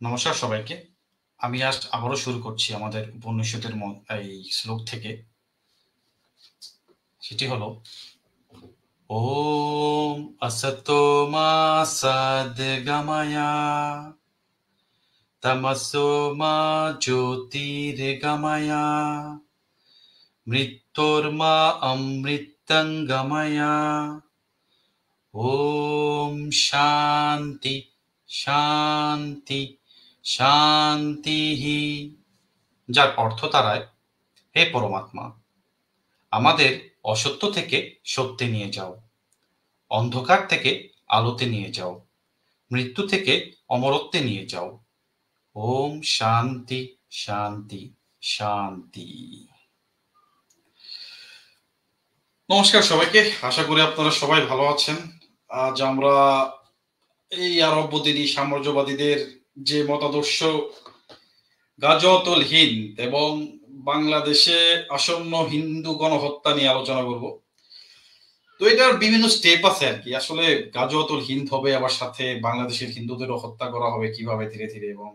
নমস্কার সবাইকে। আমি আজ আবারও শুরু করছি আমাদের উপনিষদের এই শ্লোক থেকে। সেটি হলো ওম আসতো মা সদ্গময়া তমসো মা জ্যোতির্গময়া মৃত্যুর্মা অমৃতঙ্গময়া। ওম শান্তি শান্তি শান্তিঃ। যার অর্থ দাঁড়ায়, হে পরমাত্মা, আমাদের অসত্য থেকে সত্যে নিয়ে যাও, অন্ধকার থেকে আলোতে নিয়ে যাও, মৃত্যু থেকে অমরত্বে নিয়ে যাও। ওম শান্তি শান্তি শান্তি। নমস্কার সবাইকে, আশা করি আপনারা সবাই ভালো আছেন। আজ আমরা এই আরব্যদিনী সাম্রাজ্যবাদীদের যে মতাদর্শ গাজওয়াতুল হিন্দ এবং বাংলাদেশে আসন্ন হিন্দু গণহত্যা নিয়ে আলোচনা করব। তো এটার বিভিন্ন স্টেপ আছে আর কি। আসলে গাজওয়াতুল হিন্দ হবে, আবার সাথে বাংলাদেশের হিন্দুদেরও হত্যা করা হবে কিভাবে ধীরে ধীরে, এবং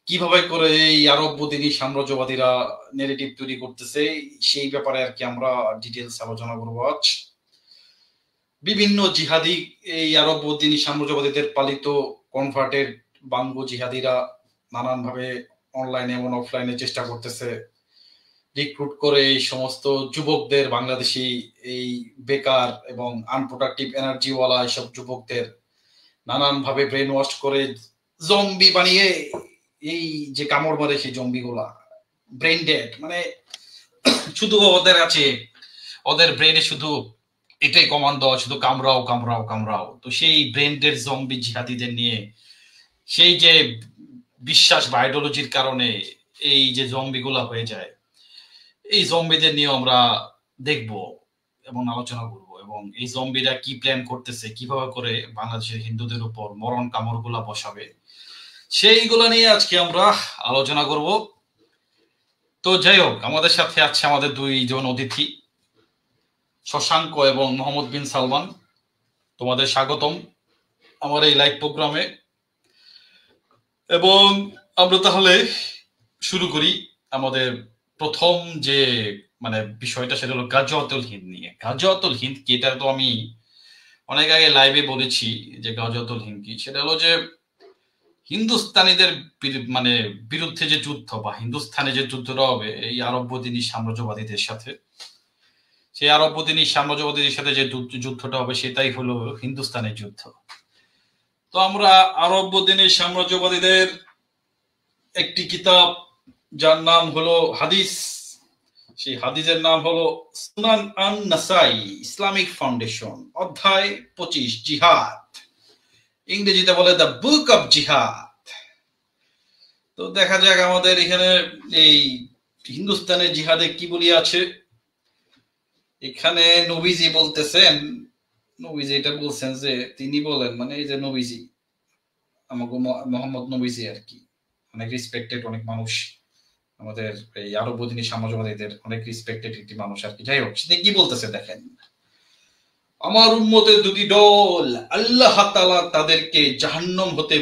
কিভাবে করে এই আরব্যদিনী সাম্রাজ্যবাদীরা নেগেটিভ তৈরি করতেছে, সেই ব্যাপারে আর কি আমরা ডিটেলস আলোচনা করবো আজ। বিভিন্ন জিহাদি, এই আরব্যদিনী সাম্রাজ্যবাদীদের পালিত কনভার্টেড বাঙ্গু জিহাদিরা নানানভাবে অনলাইনে এবং অফলাইনে চেষ্টা করতেছে রিক্রুট করে এই সমস্ত যুবকদের, বাংলাদেশি এই বেকার এবং আনপ্রোডাক্টিভ এনার্জিওয়ালা এইসব যুবকদের নানানভাবে ব্রেন ওয়াশ করে জম্বি বানিয়ে এই যে কামড় মারে সেই জম্বিগুলা ব্রেন ডেড, মানে শুধু ওদের আছে, ওদের ব্রেনে শুধু এটাই কমান্ড দেওয়া, শুধু কামড়াও কামড়াও কামড়াও। তো সেই ব্রেন ডেড জম্বি জিহাদিদের নিয়ে সেই যে বিশ্বাস বা আইডিওলজির কারণে এই যে জম্বিগুলা হয়ে যায়, এই জম্বিদের নিয়ে আমরা দেখব এবং আলোচনা করব, এবং এই জম্বিরা কি প্ল্যান করতেছে, কিভাবে করে বাংলাদেশের হিন্দুদের উপর মরণ কামড়গুলা বসাবে, সেইগুলা নিয়ে আজকে আমরা আলোচনা করব। তো যাই হোক, আমাদের সাথে আছে আমাদের দুইজন অতিথি, শশাঙ্ক এবং মোহাম্মদ বিন সালমান। তোমাদের স্বাগতম আমার এই লাইভ প্রোগ্রামে। এবং আমরা তাহলে শুরু করি আমাদের প্রথম যে বিষয়টা, সেটা হলো গাজওয়াতুল হিন্দ নিয়ে। গাজওয়াতুল হিন্দ কি, এটা তো আমি অনেক আগে লাইভে বলেছি যে গাজওয়াতুল হিন্দ কি। সেটা হলো যে হিন্দুস্তানিদের বিরুদ্ধে যে যুদ্ধ, বা হিন্দুস্তানে যে যুদ্ধটা হবে এই আরব্যদিনী সাম্রাজ্যবাদীদের সাথে, সেই আরব্যদিনী সাম্রাজ্যবাদীদের সাথে যে যুদ্ধটা হবে সেটাই হলো হিন্দুস্তানের যুদ্ধ। তো আমরা আরব্যদিনী সাম্রাজ্যবাদীদের একটি কিতাব, যার নাম হলো হাদিস, সেই হাদিসের নাম হলো সুনান আন-নাসাই ইসলামিক ফাউন্ডেশন, অধ্যায় 25 জিহাদ, ইংরেজিতে বলে দ্য বুক অফ জিহাদ। তো দেখা যাক আমাদের এখানে এই হিন্দুস্তানের জিহাদে কি বলি আছে। এখানে নবীজি বলতেছেন, নবীজি এটা বলছেন যে তিনি বলেন, মানে এই যে নবীজি, আমাকে মোহাম্মদ নবীজি আর কি, অনেক রেসপেক্টেড, অনেক মানুষ আমাদের এই আরব্যদিনী সাম্রাজ্যবাদীদের অনেক রেসপেক্টেড একটি মানুষ আর কি। যাই হোক, তিনি কি বলতেছে দেখেন, আমার উম্মতের দুটি দল, আল্লাহ তাআলা তাদেরকে জাহান্নাম হতে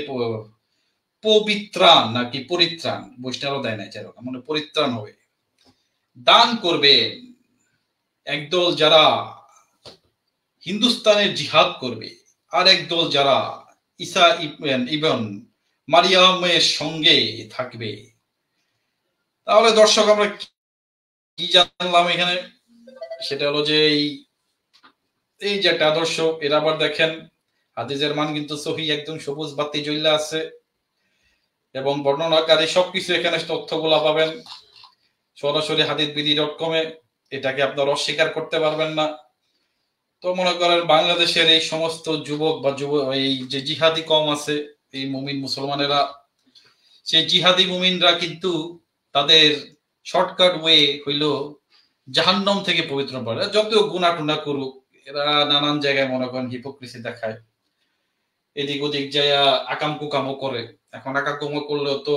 পবিত্রাণ নাকি পরিত্রাণ, বৈষ্ণব দেয় না, যাই হোক মানে পরিত্রাণ হবে, দান করবেন। একদল যারা হিন্দুস্তানের জিহাদ করবে, আর একদল যারা ঈসা ইবন মারিয়ামের সঙ্গে থাকবে। তাহলে দর্শক আমরা কি জানলাম এখানে, সেটা হলো যে এই যে একটা আদর্শ, এর আবার দেখেন হাদিসের মান কিন্তু সহি, একদম সবুজ বাতি জ্বললে আছে, এবং বর্ণনাকারী সবকিছু এখানে তথ্যগুলা পাবেন সরাসরি hadithbidi.com এ, এটাকে আপনারা অস্বীকার করতে পারবেন না। তো মনে করেন বাংলাদেশের এই সমস্ত যুবক বা এই যে জিহাদি কম আছে, এই মুমিন মুসলমানেরা, সেই জিহাদি মুমিনরা কিন্তু তাদের শর্টকাট ওয়ে হইল জাহান্নাম থেকে পবিত্র পড়ে। যত গুনাহ টুনা করুক, এরা নানান জায়গায় মনে করেন হিপোক্রিসি দেখায়, এদিক ওদিক যায় আকাম কুকামও করে। এখন আকাম কুকাম করলেও তো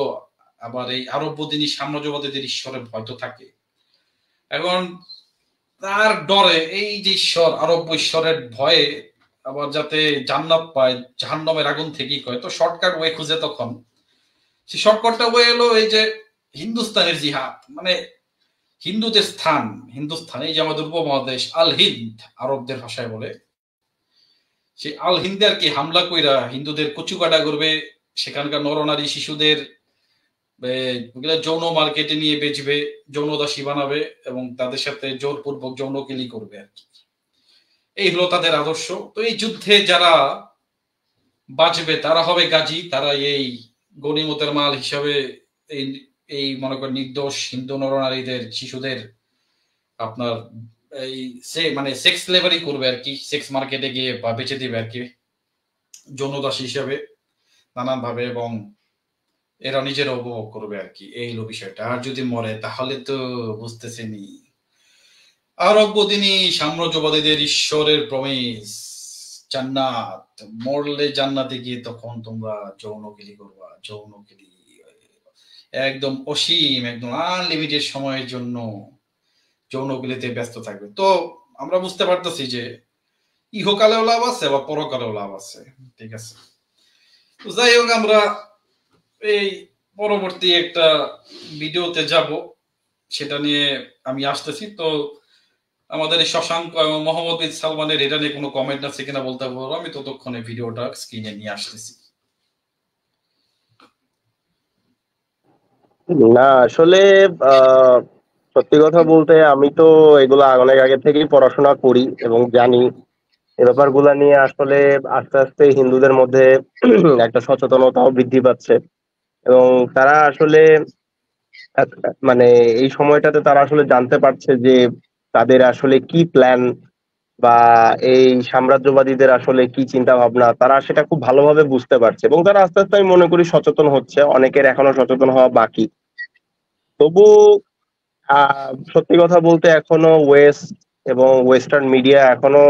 আবার এই আরব্যদিনী সাম্রাজ্যবাদীদের ঈশ্বরের ভয় তো থাকে। এখন তার ডরে এই যে ঈশ্বর, আরব্য ঈশ্বরের ভয়ে আবার যাতে জান্নাত পায় জাহান্নামের আগুন থেকেই কয়, তো শর্টকাট ওয়ে খুঁজে তখন সে শর্টকাটটা বয়ে এলো এই যে হিন্দুস্তানের জিহাদ, মানে হিন্দুদের স্থান, হিন্দুস্থান এই যে আমাদের উপমহাদেশ আল হিন্দ আরবদের ভাষায় বলে, সেই আল হিন্দে আর কি হামলা কইরা হিন্দুদের কচুকাটা করবে, সেখানকার নরনারী শিশুদের যৌন মার্কেটে নিয়ে বেচবে, যৌনদাসী বানাবে এবং তাদের সাথে জোরপূর্বক যৌনকেলি করবে আর কি। এই হলো তাদের আদর্শ। তো এই যুদ্ধে যারা বাঁচবে তারা হবে গাজী, তারা এই গনিমতের মাল হিসাবে এই এই মনে করেন নির্দোষ হিন্দু নরনারীদের শিশুদের আপনার এই মানে সেক্স লেবারি করবে আর কি, সেক্স মার্কেটে গিয়ে বা বেচে দিবে আর কি যৌনদাসী হিসাবে নানান ভাবে, এবং এরা নিজেরা উপভোগ করবে আর কি। এই হলো বিষয়টা। আর যদি মরে তাহলে তো বুঝতেছেনি আরব্যদিনী সাম্রাজ্যবাদীদের ঈশ্বরের প্রমিস জান্নাত, মরলে জান্নাতে গিয়ে তখন তোমরা যৌনকেলি করবা, যৌনকেলি একদম অসীম, একদম আনলিমিটেড সময়ের জন্য যৌনকেলিতে ব্যস্ত থাকবে। তো আমরা বুঝতে পারতেছি যে ইহকালেও লাভ আছে বা পরকালেও লাভ আছে, ঠিক আছে। তো যাই হোক, আমরা এই পরবর্তী একটা ভিডিওতে যাব, সেটা নিয়ে আমি আসতেছি। তো আমাদের এই শশাঙ্ক এবং মোহাম্মদ বিন সালমানের এটা নিয়ে কোনো কমেন্ট আছে কিনা বলতে পারবো, আমি ততক্ষণে ভিডিওটা স্ক্রিনে নিয়ে আসতেছি। না আসলে সত্যি কথা বলতে আমি তো এগুলো অনেক আগে থেকেই পড়াশোনা করি এবং জানি এ ব্যাপারগুলো নিয়ে। আসলে আস্তে আস্তে হিন্দুদের মধ্যে একটা সচেতনতাও বৃদ্ধি পাচ্ছে এবং তারা আসলে মানে এই সময়টাতে তারা আসলে জানতে পারছে যে তাদের আসলে কি প্ল্যান বা এই সাম্রাজ্যবাদীদের আসলে কি চিন্তা ভাবনা, তারা সেটা খুব ভালোভাবে বুঝতে পারছে এবং তারা আস্তে আস্তে আমি মনে করি সচেতন হচ্ছে। অনেকের এখনো সচেতন হওয়া বাকি। তবু সত্যি কথা বলতে এখনো ওয়েস্ট এবং ওয়েস্টার্ন মিডিয়া এখনো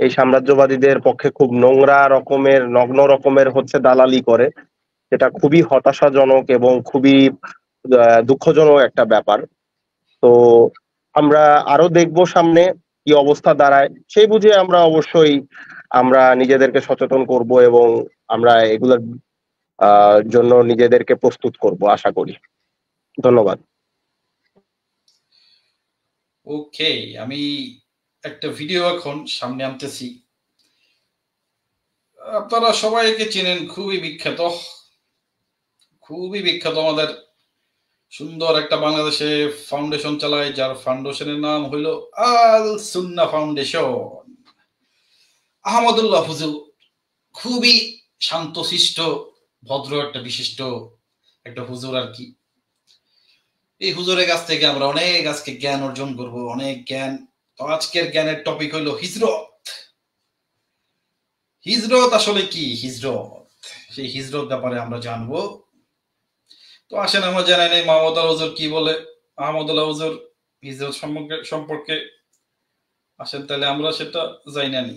এই সাম্রাজ্যবাদীদের পক্ষে খুব নোংরা রকমের, নগ্ন রকমের হচ্ছে দালালি করে। যেটা খুবই হতাশাজনক এবং খুবই দুঃখজনক একটা ব্যাপার। তো আমরা আরো দেখবো সামনে কি অবস্থা দাঁড়ায়, সেই বুঝে আমরা অবশ্যই আমরা নিজেদেরকে সচেতন করব এবং আমরা এগুলোর জন্য নিজেদেরকে প্রস্তুত করব আশা করি। ধন্যবাদ। ওকে, আমি একটা ভিডিও এখন সামনে আনতেছি। আপনারা সবাইকে চেনেন, খুবই বিখ্যাত, খুবই বিখ্যাত আমাদের সুন্দর একটা বাংলাদেশে ফাউন্ডেশন চালায়, যার ফাউন্ডেশনের নাম হইল আল সুন্নাহ ফাউন্ডেশন। আহমদুল্লাহ হুজুর খুবই শান্তশিষ্ট, ভদ্র একটা বিশিষ্ট একটা হুজুর আর কি। এই হুজুরের কাছ থেকে আমরা অনেক আজকে জ্ঞান অর্জন করব, অনেক জ্ঞান। তো আজকের জ্ঞানের টপিক হইল হিজরত। হিজরত আসলে কি? হিজরত, সেই হিজরত ব্যাপারে আমরা জানবো। তো আসেন আমরা জানাই নেই মাহমুদ আল হুজুর কি বলে। আহমদুল্লাহ হুজুর হিজরত সম্পর্কে আসেন তাহলে আমরা সেটা জানি না নি।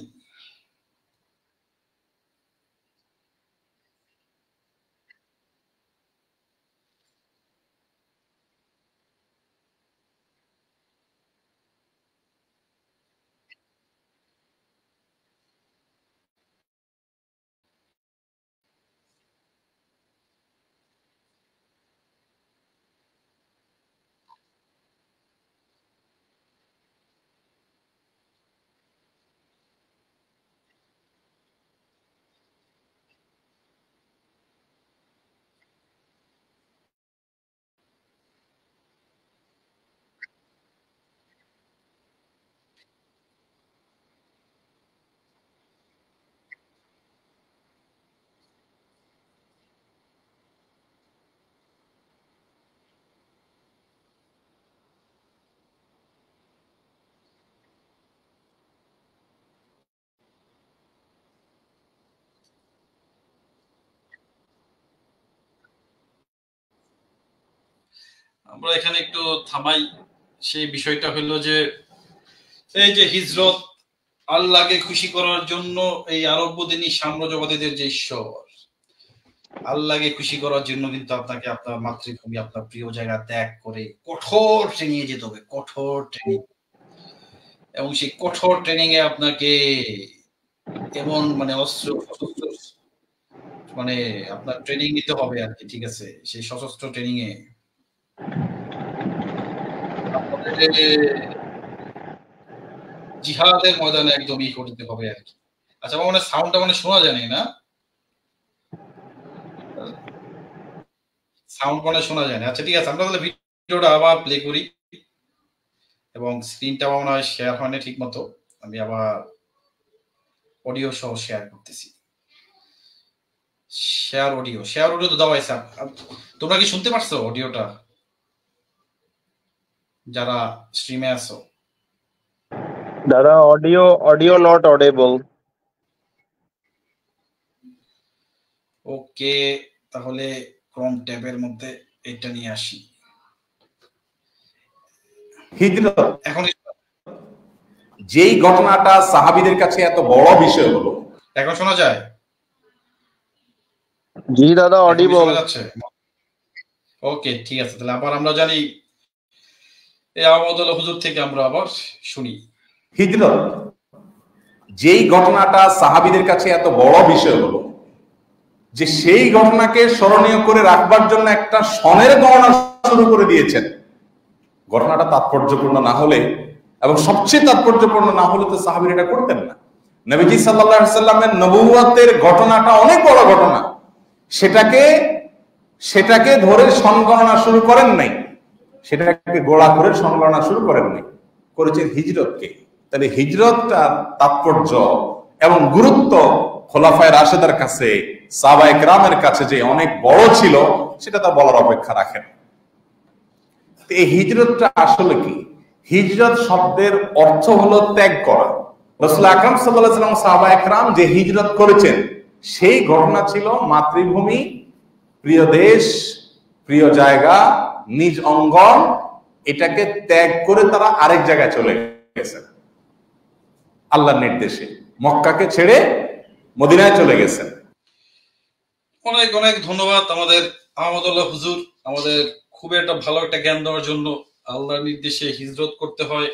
আমরা এখানে একটু থামাই। সেই বিষয়টা হইল যে এই যে হিজরত আল্লাহকে খুশি করার জন্য, এই আরব্যদিনী সাম্রাজ্যবাদীদের যে ঈশ্বর, আল্লাহকে খুশি করার জন্য কিন্তু আপনাকে আপনার মাতৃভূমি, আপনার প্রিয় জায়গা ত্যাগ করে কঠোর ট্রেনিং এ যেতে হবে, কঠোর ট্রেনিং। এবং সেই কঠোর ট্রেনিং এ আপনাকে এমন মানে অস্ত্র মানে আপনার ট্রেনিং নিতে হবে আর কি, ঠিক আছে, সেই সশস্ত্র ট্রেনিং এ আপনাদের জিহাদের ময়দানে একদম ই করতে হবে আর কি। আচ্ছা, আমার মানে সাউন্ডটা মানে শোনা যায় না? সাউন্ড মানে শোনা যায় না। আচ্ছা ঠিক আছে, আমরা তাহলে ভিডিওটা আবার প্লে করি এবং স্ক্রিনটা মনে হয় শেয়ার হয় না ঠিক মতো। আমি আবার অডিও সহ শেয়ার করতেছি। শেয়ার অডিও তো দেওয়া হয়েছে। তোমরা কি শুনতে পারছো অডিওটা, যারা স্ট্রিমে আছো? দাদা, অডিও নট অডেবল। ওকে, তাহলে ক্রোম ট্যাবের মধ্যে এটা নিয়ে আসি। হিজরত, এখন যেই ঘটনাটা সাহাবীদের কাছে এত বড় বিষয় হলো। এখন শোনা যায়? জি দাদা, এখন কি অডিবল। শোনা যাচ্ছে? ওকে ঠিক আছে, তাহলে আবার আমরা জানি এই আহমদুল্লাহ হুজুর থেকে আমরা আবার শুনি। হিজরত, যেই ঘটনাটা সাহাবীদের কাছে এত বড় বিষয় হলো যে সেই ঘটনাকে স্মরণীয় করে রাখবার জন্য একটা সনের গণনা শুরু করে দিয়েছেন। ঘটনাটা তাৎপর্যপূর্ণ না হলে এবং সবচেয়ে তাৎপর্যপূর্ণ না হলে তো সাহাবীরা এটা করতেন না। নবীজি সাল্লাল্লাহু আলাইহি সাল্লামের নবুয়তের ঘটনাটা অনেক বড় ঘটনা, সেটাকে ধরে সনগণনা শুরু করেন নাই, সেটাকে গোড়া করে সনগণনা শুরু করেন নাই, করেছেন হিজরতকে। তাহলে হিজরতটার তাৎপর্য এবং গুরুত্ব খোলাফায়ে রাশেদার কাছে, সাহাবায়ে কেরামের কাছে যে অনেক বড় ছিল, সেটা তো বলার অপেক্ষা রাখেন। এই হিজরতটা আসলে কি? হিজরত শব্দের অর্থ হলো ত্যাগ করা। রাসূল আকরাম সাল্লাল্লাহু আলাইহি ওয়াসাল্লাম সাহাবায়ে কেরাম যে হিজরত করেছেন, সেই ঘটনা ছিল মাতৃভূমি, প্রিয় দেশ, প্রিয় জায়গা, নিজ অঙ্গন, এটাকে ত্যাগ করে তারা আরেক জায়গায় চলে গেছেন আল্লাহর নির্দেশে। মক্কাকে ছেড়ে মদিনায় চলে গেছেন। অনেক অনেক ধন্যবাদ আমাদের আহমদুল্লাহ হুজুর, আমাদের খুব একটা ভালো একটা জ্ঞান দেওয়ার জন্য। আল্লাহর নির্দেশে হিজরত করতে হয়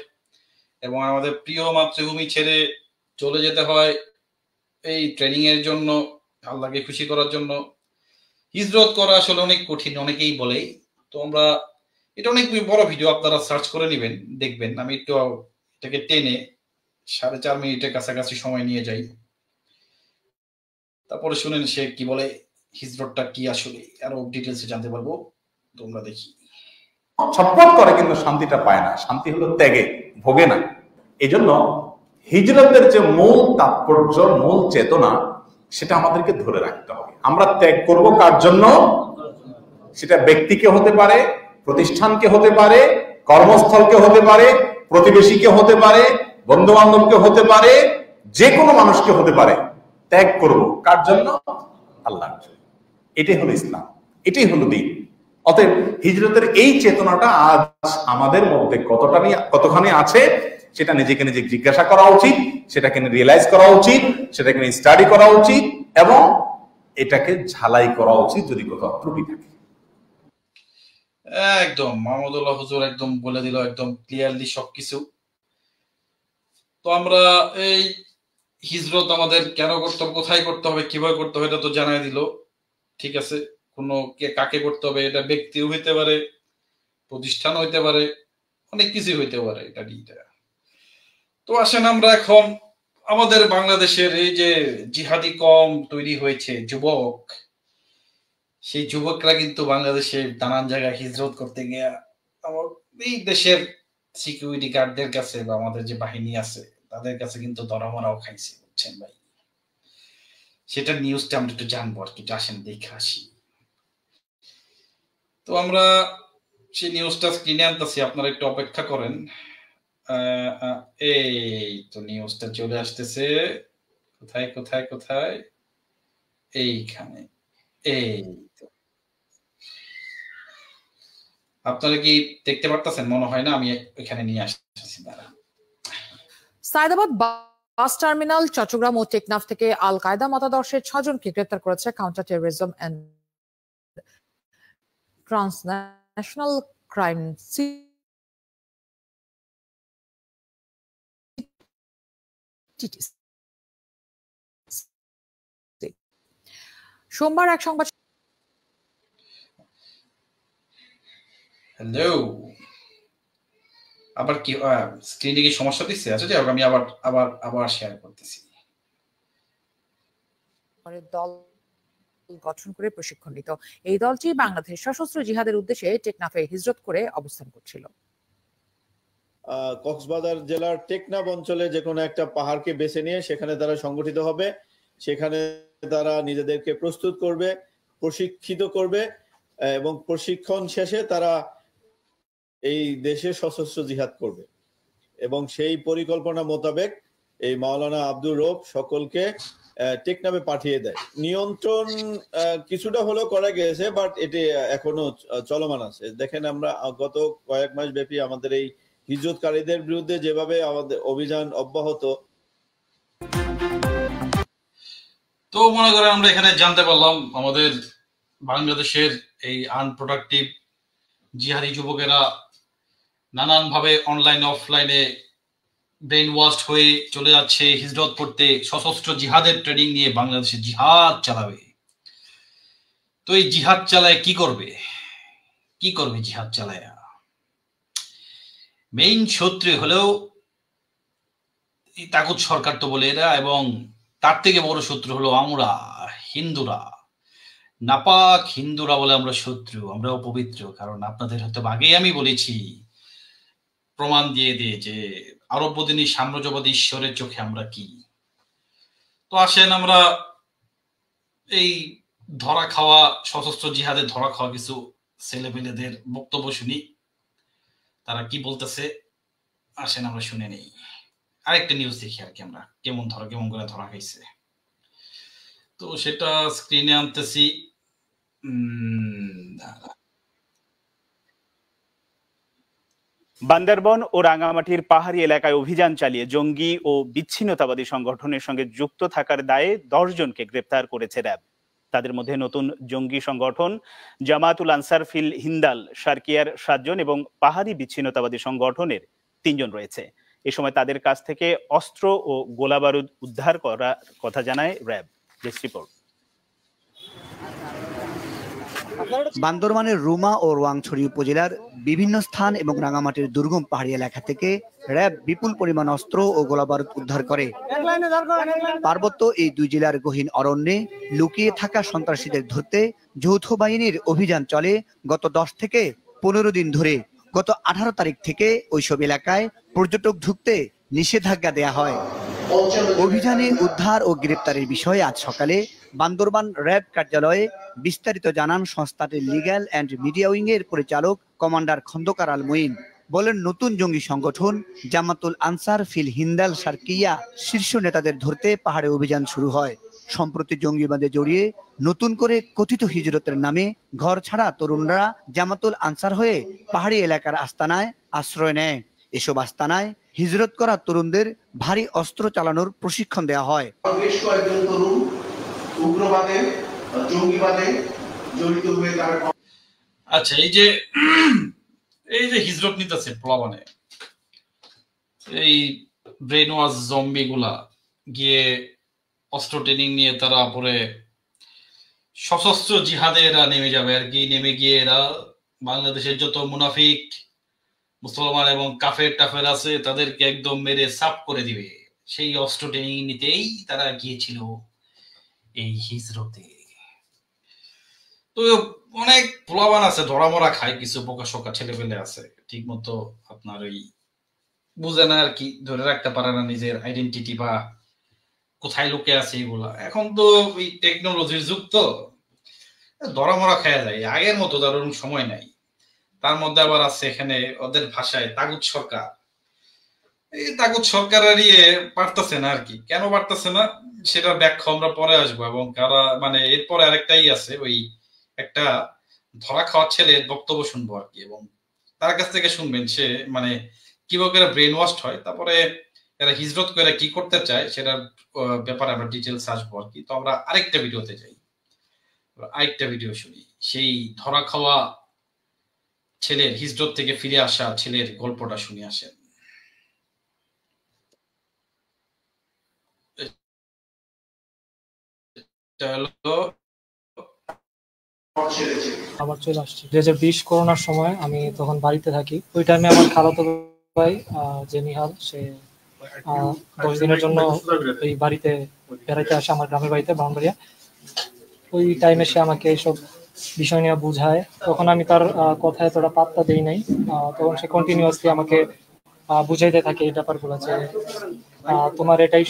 এবং আমাদের প্রিয় মাতৃভূমি ছেড়ে চলে যেতে হয় এই ট্রেনিং এর জন্য, আল্লাহকে খুশি করার জন্য। হিজরত করা আসলে অনেক কঠিন, অনেকেই বলে। তো আমরা এটা অনেক বড় ভিডিও, আপনারা সার্চ করে নেবেন, দেখবেন। আমি একটু এটাকে টেনে 4.5 মিনিটের কাছাকাছি সময় নিয়ে যাই, তারপরে শুনেন সে কি বলে, হিজরতটা কি আসলে আরো ডিটেলসে জানতে পারবো। তোমরা দেখি। ছটফট করে কিন্তু শান্তিটা পায় না। শান্তি হলো ত্যাগে, ভোগে না। এই জন্য হিজরতের যে মূল তাৎপর্য, মূল চেতনা, সেটা আমাদেরকে ধরে রাখতে হবে। আমরা ত্যাগ করব কার জন্য? সেটা ব্যক্তিকে হতে পারে, প্রতিষ্ঠানকে হতে পারে, কর্মস্থলকে হতে পারে, প্রতিবেশীকে হতে পারে, বন্ধু বান্ধবকে হতে পারে, যে কোনো মানুষকে হতে পারে। ত্যাগ করব কার জন্য? আল্লাহর জন্য। এটাই হলো ইসলাম, এটাই হলো দ্বীন। অতএব হিজরতের এই চেতনাটা আজ আমাদের মধ্যে কতখানি আছে, সেটা নিজেকে নিজে জিজ্ঞাসা করা উচিত, সেটাকে রিয়েলাইজ করা উচিত, সেটাকে স্টাডি করা উচিত এবং এটাকে ঝালাই করা উচিত যদি কোথাও ত্রুটি থাকে। একদম মাহমুদুল্লাহ হুজুর একদম বলে দিল একদম ক্লিয়ারলি সবকিছু। তো আমরা এই হিজরত আমাদের কেন করতে হবে, কোথায় করতে হবে, কিভাবে করতে হবে, এটা তো জানাই দিল। ঠিক আছে, কোনো কাকে করতে হবে, এটা ব্যক্তিও হইতে পারে, প্রতিষ্ঠান হইতে পারে, অনেক কিছুই হইতে পারে এটা নিয়ে। তো আসেন আমরা এখন আমাদের বাংলাদেশের এই যে জিহাদি কম তৈরি হয়েছে যুবক, সেই যুবকরা কিন্তু বাংলাদেশের নানান জায়গায় হিজরত করতে গিয়ে আমার এই দেশের সিকিউরিটি গার্ডদের কাছে বা আমাদের যে বাহিনী আছে তাদের কাছে কিন্তু ধরামরাও খাইছে, বুঝছেন ভাই। সেটা নিউজটা আমরা একটু জানবো আর কি, আসেন দেখে আসি। তো আমরা সেই নিউজটা স্ক্রিনে আনতেছি, আপনারা একটু অপেক্ষা করেন। এই তো নিউজটা চলে আসতেছে। কোথায় কোথায় কোথায়? এইখানে। এই তো, আপনারা কি দেখতে পারতেছেন? মনে হয় না, আমি এখানে নিয়ে আসতেছি। সায়দাবাদ বাস টার্মিনাল, চট্টগ্রাম ও টেকনাফ থেকে আল কায়দা মতাদর্শের 6 জনকে গ্রেপ্তার করেছে counter terrorism and transnational crime সোমবার এক সংবাদ হ্যালো, আবার কি স্ক্রিনে কি সমস্যা দিচ্ছে? আচ্ছা যাই হোক, আমি আবার শেয়ার করতেছি। দল গঠন করে প্রশিক্ষণ নিত। এই দলটি বাংলাদেশ সশস্ত্র জিহাদের উদ্দেশ্যে টেকনাফে হিজরত করে অবস্থান করছিল। কক্সবাজার জেলার টেকনাফ অঞ্চলে যে কোনো একটা পাহাড়কে বেছে নিয়ে সেখানে তারা সংগঠিত হবে, সেখানে তারা নিজেদেরকে প্রস্তুত করবে, প্রশিক্ষিত করবে এবং প্রশিক্ষণ শেষে তারা এই দেশে সশস্ত্র জিহাদ করবে এবং সেই পরিকল্পনা মোতাবেক এই মাওলানা আব্দুর রব সকলকে টেকনাফে পাঠিয়ে দেয়। নিয়ন্ত্রণ কিছুটা হলেও করা গেছে, বাট এটি এখনো চলমান আছে। দেখেন, আমরা গত কয়েক মাস ব্যাপী আমাদের এই হিজরতকারীদের বিরুদ্ধে যেভাবে আমাদের অভিযান অব্যাহত। তো মনে করেন আমরা এখানে জানতে পারলাম আমাদের বাংলাদেশের এই আনপ্রোডাক্টিভ জিহাদি যুবকেরা নানানভাবে অনলাইনে অফলাইনে ব্রেন ওয়াশ হয়ে চলে যাচ্ছে হিজরত করতে, সশস্ত্র জিহাদের ট্রেনিং নিয়ে বাংলাদেশে জিহাদ চালাবে। তো এই জিহাদ চালায় কি করবে জিহাদ চালায়? মেইন শত্রু হলেও তাগুত সরকার তো বলে এরা, এবং তার থেকে বড় শত্রু হলো আমরা হিন্দুরা। নাপাক হিন্দুরা বলে আমরা শত্রু, আমরা অপবিত্র। কারণ আপনাদের হয়তো আগেই আমি বলেছি, প্রমাণ দিয়ে যে আরবদিনী সাম্রাজ্যবাদী ঈশ্বরের চোখে আমরা কি। তো আসেন আমরা এই ধরা খাওয়া সশস্ত্র জিহাদে ধরা খাওয়া কিছু ছেলেপেলেদের বক্তব্য শুনি, তারা কি বলতেছে। আসেন আমরা শুনে নেই, আরেকটা নিউজ দেখি আর কি, আমরা কেমন করে ধরা খাইছে। তো সেটা স্ক্রিনে আনতেছি। বান্দরবন ও রাঙামাটির পাহাড়ি এলাকায় অভিযান চালিয়ে জঙ্গি ও বিচ্ছিন্নতাবাদী সংগঠনের সঙ্গে যুক্ত থাকার দায়ে 10 জনকে গ্রেপ্তার করেছে র্যাব। তাদের মধ্যে নতুন জঙ্গি সংগঠন জামাতুল আনসার ফিল হিন্দাল সার্কিয়ার 7 জন এবং পাহাড়ি বিচ্ছিন্নতাবাদী সংগঠনের 3 জন রয়েছে। এ সময় তাদের কাছ থেকে অস্ত্র ও গোলাবারুদ উদ্ধার করার কথা জানায় র্যাব। Desk report. বান্দরবানের রুমা ও রোয়াংছড়ি উপজেলার বিভিন্ন স্থান এবং রাঙামাটির দুর্গম পাহাড়ি এলাকা থেকে র্যাব বিপুল পরিমাণ অস্ত্র ও গোলাবারুদ উদ্ধার করে। পার্বত্য এই দুই জেলার গহীন অরণ্যে লুকিয়ে থাকা সন্ত্রাসীদের ধরতে যৌথ বাহিনীর অভিযান চলে গত 10 থেকে 15 দিন ধরে। গত 18 তারিখ থেকে ওইসব এলাকায় পর্যটক ঢুকতে নিষেধাজ্ঞা দেয়া হয়। অভিযানে উদ্ধার ও গ্রেপ্তারের বিষয়ে আজ সকালে বান্দরবান র্যাব কার্যালয়ে বিস্তারিত জানান সংস্থাটির লিগ্যাল অ্যান্ড মিডিয়া উইং এর পরিচালক কমান্ডার খন্দকার আল মঈন। বলেন, নতুন জঙ্গি সংগঠন জামাতুল আনসার ফিল হিন্দাল সার্কিয়া শীর্ষ নেতাদের ধরতে পাহাড়ে অভিযান শুরু হয়। সম্প্রতি জঙ্গিবাদে জড়িয়ে নতুন করে কথিত হিজরতের নামে ঘর ছাড়া তরুণরা জামাতুল আনসার হয়ে পাহাড়ি এলাকার আস্তানায় আশ্রয় নেয়। এসব আস্তানায় হিজরত করা তরুণদের ভারী অস্ত্র চালানোর প্রশিক্ষণ দেওয়া হয়। বেশ কয়েকজন তরুণ উগ্রবাদে জঙ্গিবাদে জড়িত হয়ে তারা। আচ্ছা, এই যে হিজরত নিতেছে প্লাবনে, এই ব্রেন ওয়াশ জম্বি গুলা গিয়ে অস্ত্র ট্রেনিং নিয়ে তারা পরে সশস্ত্র জিহাদে এরা নেমে যাবে আর কি। নেমে গিয়ে এরা বাংলাদেশের যত মুনাফিক মুসলমান এবং কাফের টাফের আছে তাদেরকে একদম মেরে সাফ করে দিবে। সেই অস্ত্র ট্রেনিং নিতেই তারা গিয়েছিল এই হিজরতে। তো অনেক পোলাবান আছে, ধরা মরা খায়, কিছু বোকা শোকা ছেলেপেলে আছে ঠিক মতো আপনার ওই বুঝে না আর কি, ধরে রাখতে পারে না নিজের আইডেন্টিটি বা কোথায় লোকে আছে এগুলা। এখন তো ওই টেকনোলজির যুগ, তো ধরা মরা খায়া যায়, আগের মতো তার ওরকম সময় নাই। তার মধ্যে আবার আছে এখানে ওদের ভাষায় তাগুত সরকার। এই তাগুত সরকার আর পারতেছে না আর কি। কেন পারতেছে না সেটা ব্যাখ্যা আমরা পরে আসবো। এবং কারা মানে এরপরে আরেকটাই আছে, ওই একটা ধরা খাওয়া ছেলের বক্তব্য শুনবো আর কি, এবং তার কাছ থেকে শুনবেন সে মানে কিভাবে ব্রেন ওয়াশ হয়, তারপরে এরা হিজরত করে কি করতে চায় সেটার ব্যাপারে আমরা ডিটেলস আসবো আর কি। তো আমরা আরেকটা ভিডিওতে যাই, আরেকটা ভিডিও শুনি, সেই ধরা খাওয়া ছেলের হিজরত থেকে ফিরে আসা ছেলের গল্পটা শুনে আসেন। এটা হলো সেরেছে। আবার চলে আসছি 2020 করোনার সময় আমি তখন বাড়িতে থাকি। ওই টাইমে আমার খালাতো ভাই যে নিহাল, সে 10 দিনের জন্য এই বাড়িতে বেড়াইতে আসে, আমার গ্রামের বাড়িতে ব্রাহ্মণবাড়িয়া। ওই টাইমে সে আমাকে এইসব বিষয় নিয়ে বুঝায়। তখন আমি তার কথায় এতটা পাত্তা দেই নাই। তখন সে কন্টিনিউয়াসলি আমাকে বুঝাইতে থাকে এই ব্যাপারগুলো, যে তোমার এটাই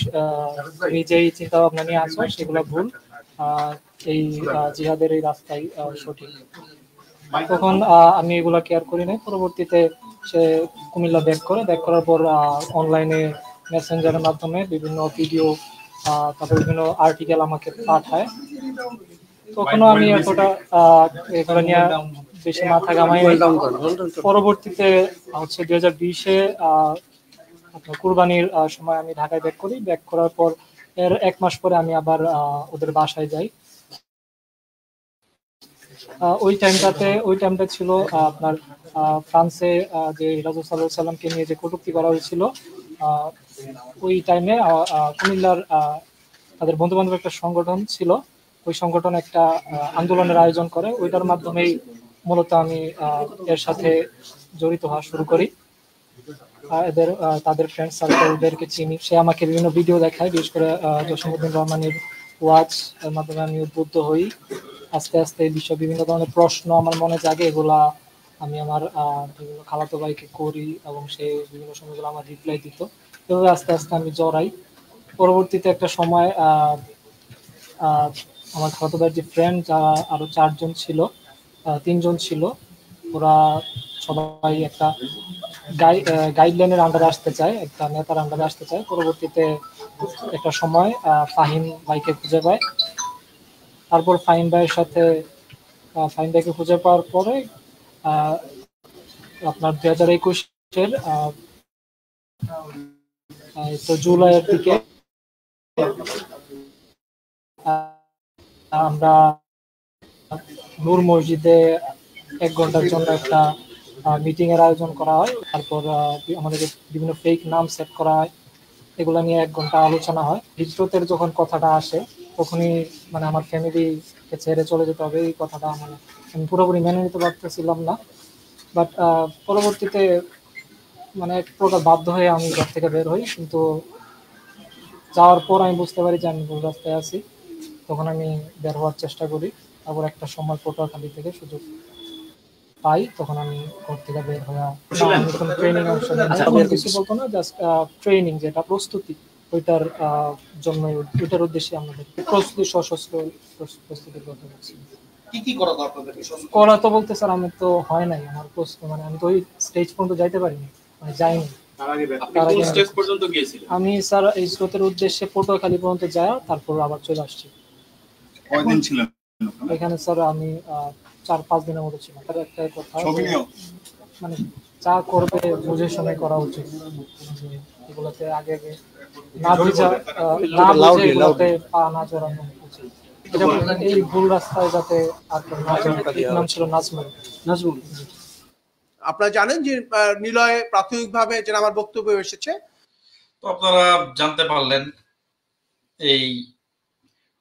তুমি যেই চিন্তা ভাবনা নিয়ে আছো সেগুলো ভুল, এই জিহাদের এই রাস্তাই সঠিক। তখন আমি এগুলা কেয়ার করি নাই। পরবর্তীতে সে কুমিল্লা ব্যাক করার পর অনলাইনে মেসেঞ্জারের মাধ্যমে বিভিন্ন ভিডিও, তারপর বিভিন্ন আর্টিকেল আমাকে পাঠায়। তখনও আমি এতটা এগুলো নিয়ে বেশি মাথা ঘামাই। পরবর্তীতে হচ্ছে 2020-এ আপনার কুরবানির সময় আমি ঢাকায় ব্যাক করার পর এর 1 মাস পরে আমি আবার ওদের বাসায় যাই। ওই টাইমটা ছিল আপনার ফ্রান্সে যে রাসূল সাল্লাল্লাহু আলাইহি সাল্লামকে নিয়ে যে কটূক্তি করা হয়েছিল। ওই টাইমে কুমিল্লার তাদের বন্ধু বান্ধব একটা সংগঠন ছিল, ওই সংগঠন একটা আন্দোলনের আয়োজন করে। ওইটার মাধ্যমেই মূলত আমি এর সাথে জড়িত হওয়া শুরু করি। তাদের ফ্রেন্ড সার্কেলদেরকে চিনি। সে আমাকে বিভিন্ন ভিডিও দেখায়, বিশেষ করে জসীমউদ্দিন রহমানের ওয়াজ, এর মাধ্যমে আমি উদ্বুদ্ধ হই। আস্তে আস্তে বিভিন্ন ধরনের প্রশ্ন আমার মনে জাগে, এগুলা আমি আমার বিভিন্ন খালাতো ভাইকে করি এবং সে বিভিন্ন সময়গুলো আমার রিপ্লাই দিত। এভাবে আস্তে আস্তে আমি জড়াই। পরবর্তীতে একটা সময় আমার খালাতো ভাইয়ের যে ফ্রেন্ড, যারা আরো 3জন ছিল, ওরা সবাই একটা গাইডলাইনের আন্ডারে আসতে চায়, একটা নেতার আন্ডারে আসতে চায়। পরবর্তীতে একটা সময় ফাহিম ভাইকে খুঁজে পায়। তারপর ফাহিম ভাইকে খুঁজে পাওয়ার পরে আপনার 2021-এর জুলাইয়ের দিকে আমরা নূর মসজিদে 1 ঘন্টার জন্য একটা মিটিং এর আয়োজন করা হয়। তারপর আমাদের বিভিন্ন ফেক নাম সেট করা হয়, এগুলা নিয়ে 1 ঘন্টা আলোচনা হয়। হিজরতের যখন কথাটা আসে, তখনই মানে আমার ফ্যামিলিকে ছেড়ে চলে যেতে হবে, এই কথাটা আমি পুরোপুরি মেনে নিতে পারতেছিলাম না। বাট পরবর্তীতে মানে এক প্রকার বাধ্য হয়ে আমি ঘর থেকে বের হই। কিন্তু যাওয়ার পর আমি বুঝতে পারি যে আমি ভুল রাস্তায় আছি। তখন আমি বের হওয়ার চেষ্টা করি। তারপর একটা সময় পটুয়াখালী থেকে সুযোগ পাই, তখন আমি ঘর থেকে বের হয়ে আমি কোনো ট্রেনিং অংশ নিই, কিছু বলতো না, জাস্ট ট্রেনিং, যেটা প্রস্তুতি, ওইটার জন্য, ওইটার উদ্দেশ্যে আমাদের প্রস্তুতি, সশস্ত্র প্রস্তুতির কথা বলছি। কি করা তো আপনাদের করা তো বলতে স্যার আমি তো হয় নাই আমার প্রস্তুতি, মানে আমি তো ওই স্টেজ পর্যন্ত যাইতে পারিনি, মানে যাইনি। আমি স্যার এই স্রোতের উদ্দেশ্যে পটুয়াখালী পর্যন্ত যাই, তারপর আবার চলে আসছি। কয়দিন ছিলেন এখানে স্যার আমি 4-5 দিনের মতো ছিলাম। তার একটা কথা, মানে যা করবে বুঝে শুনে করা উচিত, এগুলোতে আগে না বুঝে এগুলোতে পা না জড়ানো উচিত। এই ভুল রাস্তায় যাতে আর না জড়াতে। নাম ছিল নাজমুল। আপনারা জানেন যে নিলয়ে প্রাথমিকভাবে যেটা আমার বক্তব্য এসেছে, তো আপনারা জানতে পারলেন এই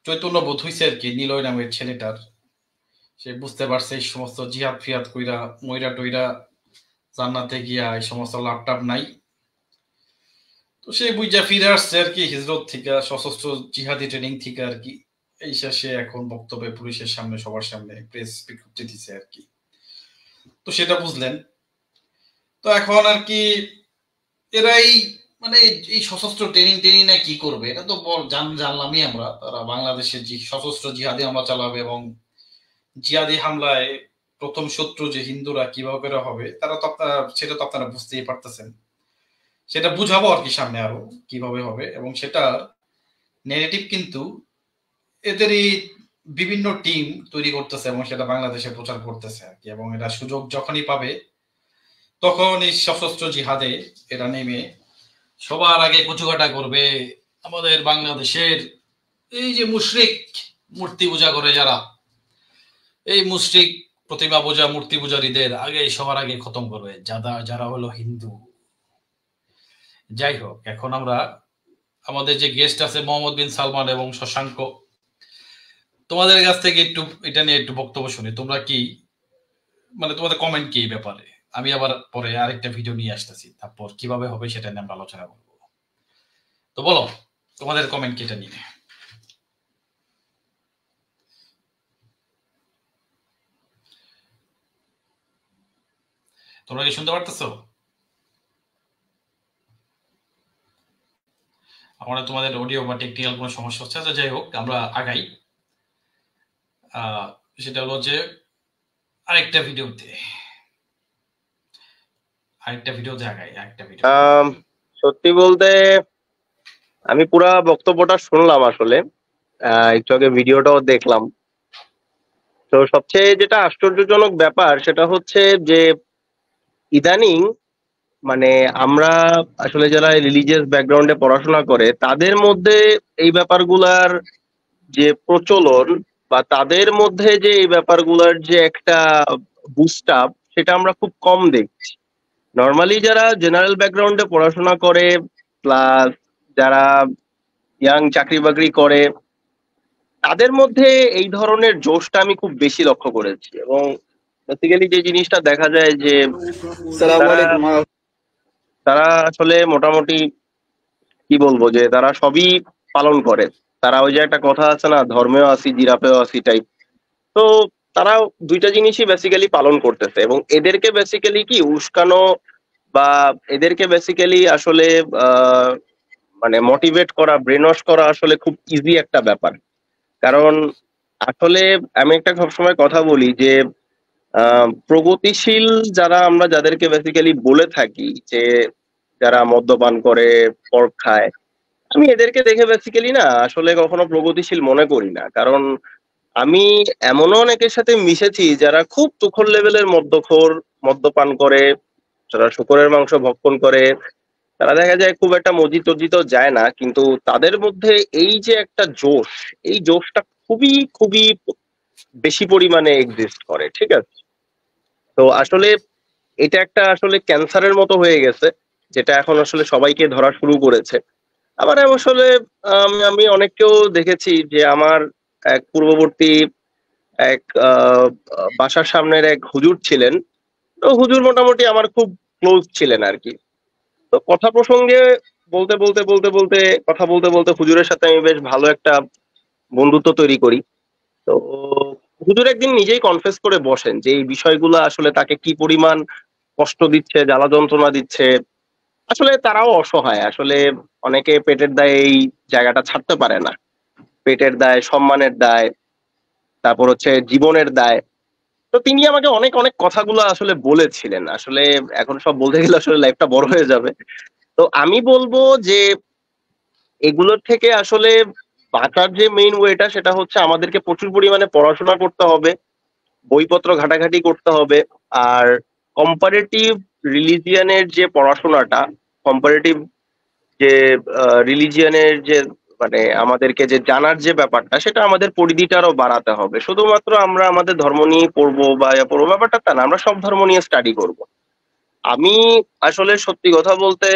চৈতন্য বোধ হইছে আর কি নিলয় নামের ছেলেটার। সে বুঝতে পারছে এই সমস্ত জিহাদ ফিয়াদ কইরা ময়রা টইরা জান্নাতে গিয়া এই সমস্ত লাভ টাভ নাই। তো সে বুঝা ফিরে আসছে আর কি হিজরত থেকে, সশস্ত্র জিহাদি ট্রেনিং থেকে আর কি। এই শেষে এখন বক্তব্যে পুলিশের সামনে, সবার সামনে প্রেস বিজ্ঞপ্তি দিছে আর কি। তো সেটা বুঝলেন। তো এখন আর কি এরাই মানে এই সশস্ত্র ট্রেনিং না কি করবে, এটা তো জানলামই আমরা। তারা বাংলাদেশের সশস্ত্র জিহাদি হামলা চালাবে এবং জিহাদি হামলায় প্রথম শত্রু যে হিন্দুরা কিভাবে করে হবে, সেটা তো আপনারা বুঝতেই পারতেছেন। সেটা বুঝাবো আর কি সামনে আরো কিভাবে হবে, এবং সেটা নেগেটিভ কিন্তু এদেরই বিভিন্ন টিম তৈরি করতেছে এবং সেটা বাংলাদেশে প্রচার করতেছে আর কি। এবং এটা সুযোগ যখনই পাবে তখন এই সশস্ত্র জিহাদে এরা নেমে সবার আগে কুচুকাটা করবে আমাদের বাংলাদেশের এই যে মুশরিক মূর্তি পূজা করে যারা, এই মুশরিক প্রতিমা পূজা মূর্তি পূজারীদের আগে সবার আগে খতম করবে যারা হলো হিন্দু। যাই হোক, এখন আমরা আমাদের যে গেস্ট আছে মোহাম্মদ বিন সালমান এবং শশাঙ্ক, তোমাদের কাছ থেকে একটু এটা নিয়ে একটু বক্তব্য শুনি। তোমরা কি মানে তোমাদের কমেন্ট কি এই ব্যাপারে? আমি আবার পরে আরেকটা ভিডিও নিয়ে আসতেছি, তারপর কিভাবে হবে সেটা নিয়ে আমরা আলোচনা করবো। তো বলো তোমাদের কমেন্ট কি এটা নিয়ে। তোমরা কি শুনতে পারতেছো? আমার তোমাদের অডিও বা টেকনিক্যাল কোনো সমস্যা হচ্ছে? আচ্ছা যাই হোক, আমরা আগাই। সেটা হলো যে আরেকটা ভিডিওতে আগাই আরেকটা ভিডিও। সত্যি বলতে আমি পুরা বক্তব্যটা শুনলাম, আসলে একটু আগে ভিডিওটাও দেখলাম। তো সবচেয়ে যেটা আশ্চর্যজনক ব্যাপার সেটা হচ্ছে যে ইদানিং মানে আমরা আসলে যারা রিলিজিয়াস ব্যাকগ্রাউন্ডে পড়াশোনা করে তাদের মধ্যে এই ব্যাপারগুলার যে প্রচলন বা তাদের মধ্যে যে এই ব্যাপারগুলার যে একটা বুস্ট আপ, সেটা আমরা খুব কম দেখছি। নর্মালি যারা জেনারেল ব্যাকগ্রাউন্ডে পড়াশোনা করে প্লাস যারা ইয়াং চাকরি বাকরি করে তাদের মধ্যে এই ধরনের জোশটা আমি খুব বেশি লক্ষ্য করেছি। এবং বেসিক্যালি যে জিনিসটা দেখা যায় যে তারা আসলে মোটামুটি কি বলবো যে তারা সবই পালন করে। তারা ওই যে একটা কথা আছে না, ধর্মেও আসি জিরাফেও আসি টাইপ। তো তারা দুইটা জিনিসই বেসিক্যালি পালন করতেছে এবং এদেরকে বেসিক্যালি কি উস্কানো বা এদেরকে বেসিক্যালি আসলে মানে মোটিভেট করা, ব্রেন ওয়াশ করা আসলে খুব ইজি একটা ব্যাপার। কারণ আসলে আমি একটা সবসময় কথা বলি যে প্রগতিশীল যারা আমরা যাদেরকে বেসিক্যালি বলে থাকি যে যারা মদ্যপান করে, পর্ক খায়, আমি এদেরকে দেখে বেসিক্যালি না আসলে কখনো প্রগতিশীল মনে করি না। কারণ আমি এমনও অনেকের সাথে মিশেছি যারা খুব তুখর লেভেলের মদ্যখোর, মদ্যপান করে, যারা শুকরের মাংস ভক্ষণ করে, তারা দেখা যায় খুব একটা মসজিদ টসজিদও যায় না, কিন্তু তাদের মধ্যে এই যে একটা জোশ, এই জোশটা খুবই খুবই বেশি পরিমাণে এক্সিস্ট করে। ঠিক আছে, তো আসলে এটা একটা আসলে ক্যান্সারের মতো হয়ে গেছে, যেটা এখন আসলে সবাইকে ধরা শুরু করেছে। আবার আসলে আমি অনেককেও দেখেছি যে আমার এক পূর্ববর্তী এক বাসার সামনের এক হুজুর ছিলেন। তো হুজুর মোটামুটি আমার খুব ক্লোজ ছিলেন আর কি। তো কথা প্রসঙ্গে বলতে বলতে বলতে বলতে কথা বলতে বলতে হুজুরের সাথে আমি বেশ ভালো একটা বন্ধুত্ব তৈরি করি। তো হুজুর একদিন নিজেই কনফেস করে বসেন যে এই বিষয়গুলো আসলে তাকে কি পরিমাণ কষ্ট দিচ্ছে, জ্বালা যন্ত্রণা দিচ্ছে। আসলে তারাও অসহায়, আসলে অনেকে পেটের দায়ে এই জায়গাটা ছাড়তে পারে না। পেটের দায়, সম্মানের দায়, তারপর হচ্ছে জীবনের দায়। তো তিনি আমাকে অনেক অনেক কথাগুলো আসলে বলেছিলেন। আসলে এখন সব বলতে গেলে আসলে লাইফটা বড় হয়ে যাবে। তো আমি বলবো যে এগুলোর থেকে আসলে বাঁচার যে মেইন ওয়েটা সেটা হচ্ছে আমাদেরকে প্রচুর পরিমাণে পড়াশোনা করতে হবে, বইপত্র ঘাটাঘাটি করতে হবে। আর কম্পারেটিভ রিলিজিয়ানের যে পড়াশোনাটা, কম্পারেটিভ যে রিলিজিয়ানের যে মানে আমাদেরকে যে জানার যে ব্যাপারটা, সেটা আমাদের পরিধিটা আরো বাড়াতে হবে। শুধুমাত্র আমরা আমাদের ধর্ম নিয়ে পড়বো বা পড়বো ব্যাপারটা তা না, আমরা সব ধর্ম নিয়ে স্টাডি করব। আমি আসলে সত্যি কথা বলতে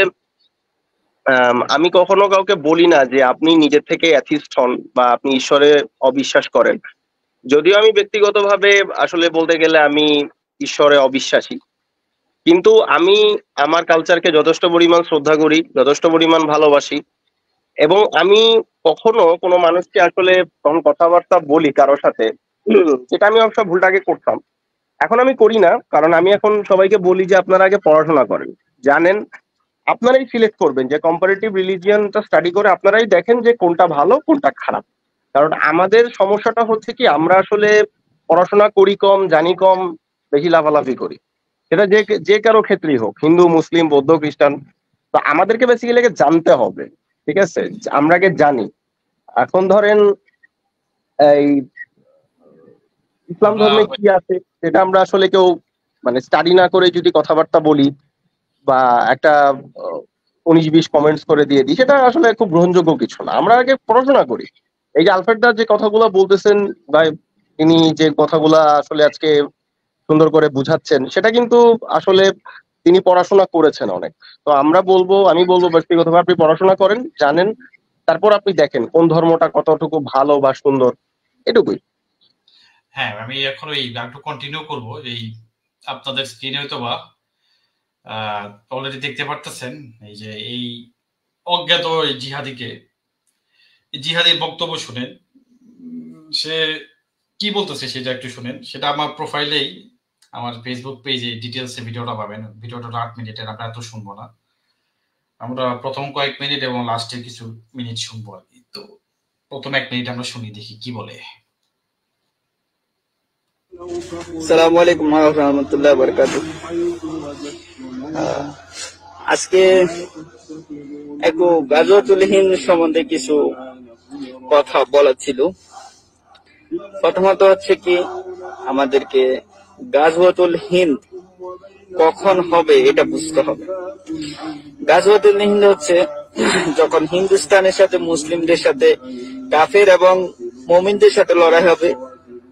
আমি কখনো কাউকে বলি না যে আপনি নিজের থেকে অ্যাথিস্ট হন বা আপনি ঈশ্বরে অবিশ্বাস করেন। যদিও আমি ব্যক্তিগতভাবে আসলে বলতে গেলে আমি ঈশ্বরে অবিশ্বাসী, কিন্তু আমি আমার কালচারকে যথেষ্ট পরিমাণ শ্রদ্ধা করি, যথেষ্ট পরিমাণ ভালোবাসি। এবং আমি কখনো কোনো মানুষকে আসলে তখন কথাবার্তা বলি কারোর সাথে, যেটা আমি অবশ্য ভুলটাকে করতাম, এখন আমি করি না। কারণ আমি এখন সবাইকে বলি যে আপনারা আগে পড়াশোনা করেন, জানেন, আপনারাই সিলেক্ট করবেন যে কম্পারেটিভ রিলিজিয়নটা স্টাডি করে আপনারাই দেখেন যে কোনটা ভালো কোনটা খারাপ। কারণ আমাদের সমস্যাটা হচ্ছে কি, আমরা আসলে পড়াশোনা করি কম, জানি কম, বেশি লাফালাফি করি। সেটা যে যে কারো ক্ষেত্রেই হোক, হিন্দু, মুসলিম, বৌদ্ধ, খ্রিস্টান। তো আমাদেরকে বেসিক্যালি জানতে হবে। ঠিক আছে, আমরা আগে জানি। এখন ধরেন এই ইসলাম ধর্মে কি আছে সেটা আমরা আসলে কেউ মানে স্টাডি না করে যদি কথাবার্তা বলি বা একটা 19-20 কমেন্টস করে দিয়ে দিই, সেটা আসলে খুব গ্রহণযোগ্য কিছু না। আমরা আগে পড়াশোনা করি। এই যে আলফ্রেড যে কথাগুলো বলতেছেন বা তিনি যে কথাগুলা আসলে আজকে সুন্দর করে বুঝাচ্ছেন, সেটা কিন্তু আসলে তিনি পড়াশোনা করেছেন অনেক। তো আমি বলবো ব্যক্তিগতভাবে আপনি পড়াশোনা করেন, জানেন, তারপর আপনি দেখেন কোন ধর্মটা কতটুকু ভালো বা সুন্দর। এটুকুই। হ্যাঁ, আমি এখন ওই একটু কন্টিনিউ করব। এই আপনাদের স্ক্রিনে হয়তো বা অলরেডি দেখতে পারতেছেন এই যে এই অজ্ঞাত এই জিহাদির বক্তব্য শুনেন। সে কি বলতেছে সেটা একটু শুনেন। সেটা আমার প্রোফাইলেই, আমার ফেসবুক পেজে ডিটেলসে ভিডিওটা পাবেন। ভিডিওটা 8 মিনিটের, আমরা এত শুনবো না। আমরা প্রথম কয়েক মিনিট এবং লাস্টের কিছু মিনিট শুনবো আর কি। তো প্রথম 1 মিনিট আমরা শুনি, দেখি কি বলে। আসসালামু আলাইকুম ওয়া রাহমাতুল্লাহি ওয়া বারাকাতুহু। আজকে একটু গাজওয়াতুল হিন্দ সম্বন্ধে কিছু কথা বলার ছিল। প্রথমত হচ্ছে কি, আমাদেরকে গাজওয়াতুল হিন্দ কখন হবে এটা বুঝতে হবে। গাজওয়াতুল হিন্দ হচ্ছে যখন হিন্দুস্তানের সাথে মুসলিমদের সাথে কাফের এবং মুমিনদের সাথে লড়াই হবে,